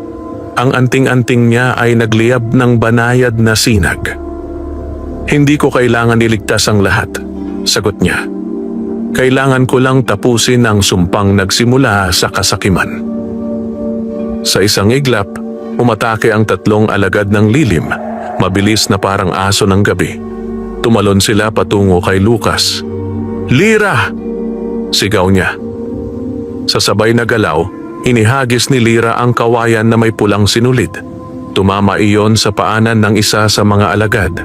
Ang anting-anting niya ay nagliyab ng banayad na sinag. Hindi ko kailangan iligtas ang lahat, sagot niya. Kailangan ko lang tapusin ang sumpang nagsimula sa kasakiman. Sa isang iglap, umatake ang 3 alagad ng lilim, mabilis na parang aso ng gabi. Tumalon sila patungo kay Lucas. Lyra! Sigaw niya. Sa sabay na galaw, inihagis ni Lyra ang kawayan na may pulang sinulid. Tumama iyon sa paanan ng isa sa mga alagad.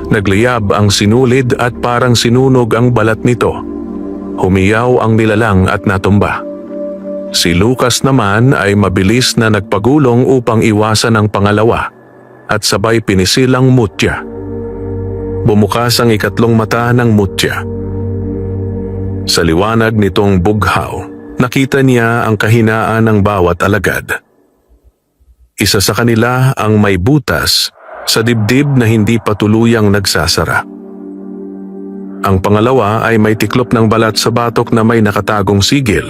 Nagliyab ang sinulid at parang sinunog ang balat nito. Humiyaw ang nilalang at natumba. Si Lucas naman ay mabilis na nagpagulong upang iwasan ang pangalawa at sabay pinisil ang mutya. Bumukas ang 2 mata ng mutya. Sa liwanag nitong bughaw, nakita niya ang kahinaan ng bawat alagad. Isa sa kanila ang may butas sa dibdib na hindi pa tuluyang nagsasara. Ang pangalawa ay may tiklop ng balat sa batok na may nakatagong sigil.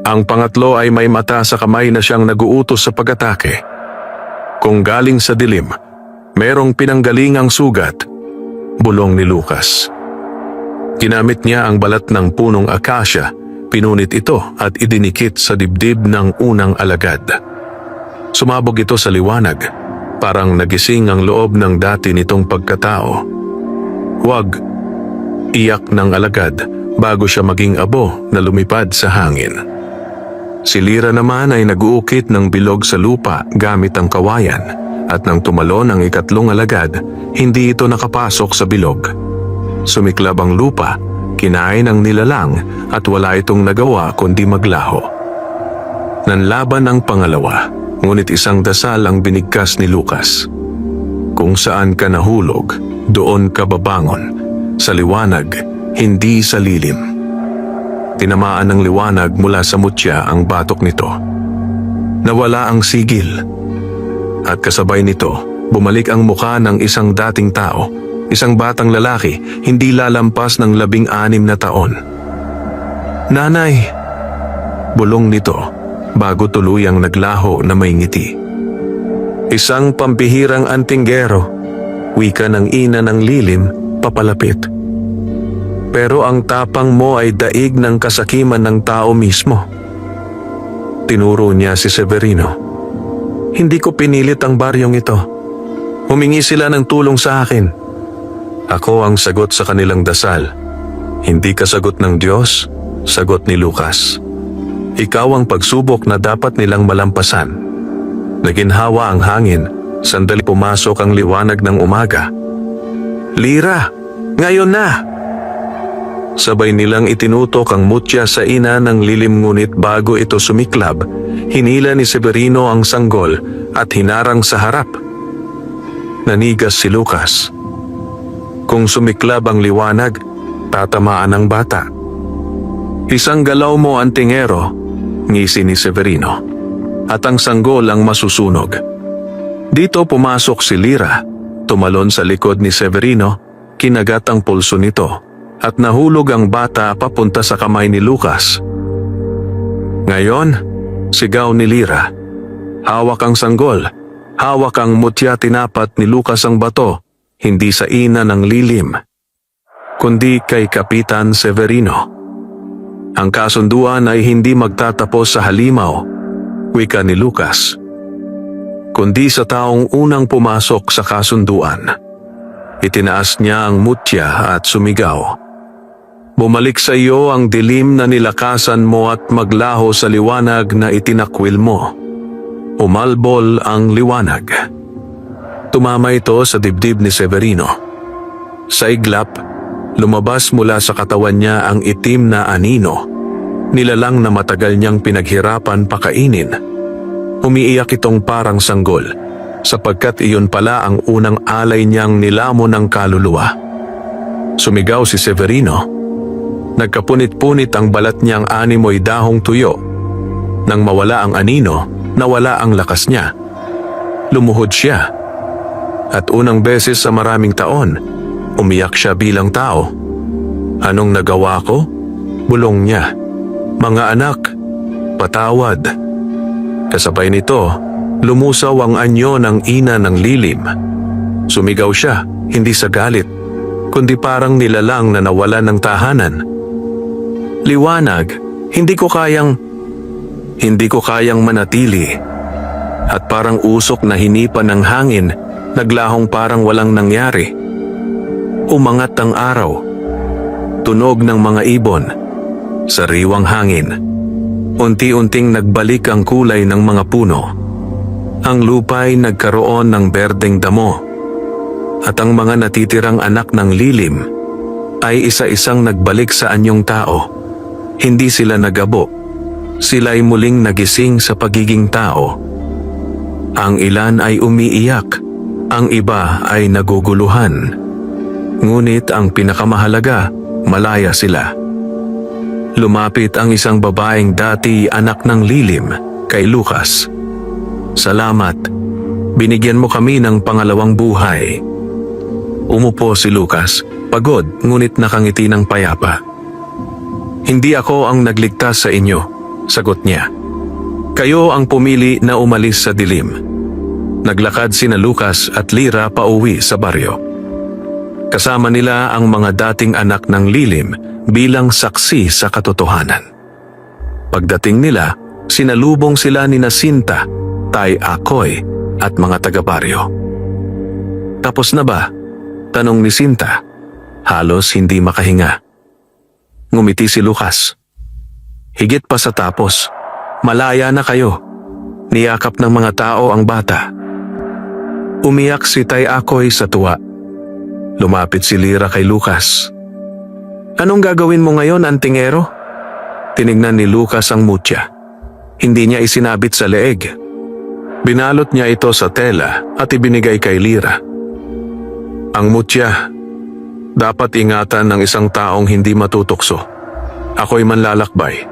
Ang pangatlo ay may mata sa kamay na siyang naguutos sa pag-atake. Kung galing sa dilim, merong pinanggalingang sugat, bulong ni Lucas. Ginamit niya ang balat ng punong akasya, pinunit ito at idinikit sa dibdib ng unang alagad. Sumabog ito sa liwanag, parang nagising ang loob ng dati nitong pagkatao. Huwag, iyak ng alagad, bago siya maging abo na lumipad sa hangin. Si Lyra naman ay nag-uukit ng bilog sa lupa gamit ang kawayan at nang tumalon ang ikatlong alagad, hindi ito nakapasok sa bilog. Sumiklab ang lupa, kinain ang nilalang at wala itong nagawa kundi maglaho. Nanlaban ang pangalawa, ngunit isang dasal ang binigkas ni Lucas. Kung saan ka nahulog, doon ka babangon, sa liwanag, hindi sa lilim. Tinamaan ng liwanag mula sa mutya ang batok nito. Nawala ang sigil. At kasabay nito, bumalik ang muka ng isang dating tao, isang batang lalaki, hindi lalampas ng 16 na taon. "Nanay!" bulong nito, bago tuluyang naglaho na may ngiti. "Isang pampihirang antinggero," wika ng ina ng lilim, papalapit. "Pero ang tapang mo ay daig ng kasakiman ng tao mismo." Tinuro niya si Severino. "Hindi ko pinilit ang baryong ito. Humingi sila ng tulong sa akin. Ako ang sagot sa kanilang dasal. Hindi ka sagot ng Diyos, sagot ni Lucas. Ikaw ang pagsubok na dapat nilang malampasan." Naginhawa ang hangin, sandali pumasok ang liwanag ng umaga. "Lyra, ngayon na!" Sabay nilang itinutok ang mutya sa ina ng lilim, ngunit bago ito sumiklab, hinila ni Severino ang sanggol at hinarang sa harap. Nanigas si Lucas. Kung sumiklab ang liwanag, tatamaan ang bata. "Isang galaw mo, antingero," ngisi ni Severino, "at ang sanggol ang masusunog." Dito pumasok si Lyra, tumalon sa likod ni Severino, kinagat ang pulso nito, at nahulog ang bata papunta sa kamay ni Lucas. "Ngayon," sigaw ni Lyra, "hawak ang sanggol, hawak ang mutya." Tinapat ni Lucas ang bato, hindi sa ina ng lilim, kundi kay Kapitan Severino. Ang kasunduan ay hindi magtatapos sa halimaw, wika ni Lucas, kundi sa taong unang pumasok sa kasunduan. Itinaas niya ang mutya at sumigaw, "Bumalik sa iyo ang dilim na nilakasan mo at maglaho sa liwanag na itinakwil mo." Umalbol ang liwanag. Tumama ito sa dibdib ni Severino. Sa iglap, lumabas mula sa katawan niya ang itim na anino, nilalang na matagal niyang pinaghirapan pakainin. Umiiyak itong parang sanggol, sapagkat iyon pala ang unang alay niyang nilamon ng kaluluwa. Sumigaw si Severino. Nagkapunit-punit ang balat niyang animoy dahong tuyo. Nang mawala ang anino, nawala ang lakas niya. Lumuhod siya. At unang beses sa maraming taon, umiyak siya bilang tao. "Anong nagawa ko?" bulong niya. "Mga anak, patawad." Kasabay nito, lumusaw ang anyo ng ina ng lilim. Sumigaw siya, hindi sa galit, kundi parang nilalang na nawalan ng tahanan. "Liwanag, hindi ko kayang manatili." At parang usok na hinipan ng hangin, naglahong parang walang nangyari. Umangat ang araw. Tunog ng mga ibon. Sariwang hangin. Unti-unting nagbalik ang kulay ng mga puno. Ang lupa'y nagkaroon ng berdeng damo. At ang mga natitirang anak ng lilim ay isa-isang nagbalik sa anyong tao. Hindi sila nagabo. Sila'y muling nagising sa pagiging tao. Ang ilan ay umiiyak, ang iba ay naguguluhan. Ngunit ang pinakamahalaga, malaya sila. Lumapit ang isang babaeng dati anak ng lilim kay Lucas. "Salamat, binigyan mo kami ng pangalawang buhay." Umupo si Lucas, pagod ngunit nakangiti ng payapa. "Hindi ako ang nagligtas sa inyo," sagot niya. "Kayo ang pumili na umalis sa dilim." Naglakad sina Lucas at Lyra pauwi sa baryo. Kasama nila ang mga dating anak ng lilim bilang saksi sa katotohanan. Pagdating nila, sinalubong sila ni Sinta, Tay Akoy at mga taga-baryo. "Tapos na ba?" tanong ni Sinta, halos hindi makahinga. ngumiti si Lucas. Higit pa sa tapos, malaya na kayo. Niyakap ng mga tao ang bata. Umiyak si Tay Akoy sa tuwa. Lumapit si Lira kay Lucas. Anong gagawin mo ngayon, antingero? Tinignan ni Lucas ang mutya. Hindi niya isinabit sa leeg. Binalot niya ito sa tela at ibinigay kay Lira. Ang mutya, dapat ingatan ng isang taong hindi matutukso. Ako'y manlalakbay.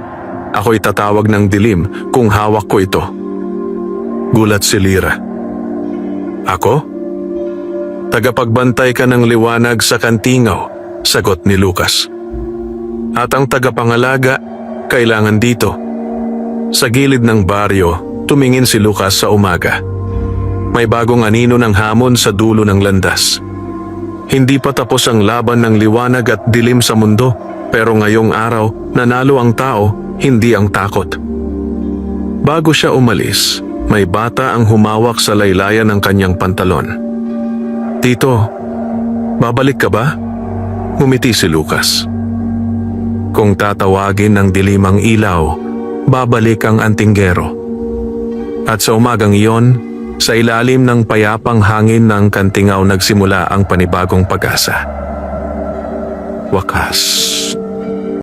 Ako'y tatawag ng dilim kung hawak ko ito. Gulat si Lira. Ako? Tagapagbantay ka ng liwanag sa kantingaw, sagot ni Lucas. At ang tagapangalaga, kailangan dito. Sa gilid ng baryo, tumingin si Lucas sa umaga. May bagong anino ng hamon sa dulo ng landas. Hindi pa tapos ang laban ng liwanag at dilim sa mundo, pero ngayong araw, nanalo ang tao, hindi ang takot. Bago siya umalis, may bata ang humawak sa laylayan ng kanyang pantalon. Tito, babalik ka ba? Ngumiti si Lucas. Kung tatawagin ng dilim ang ilaw, babalik ang antinggero. At sa umagang iyon, sa ilalim ng payapang hangin ng kantingaw nagsimula ang panibagong pag-asa. Wakas.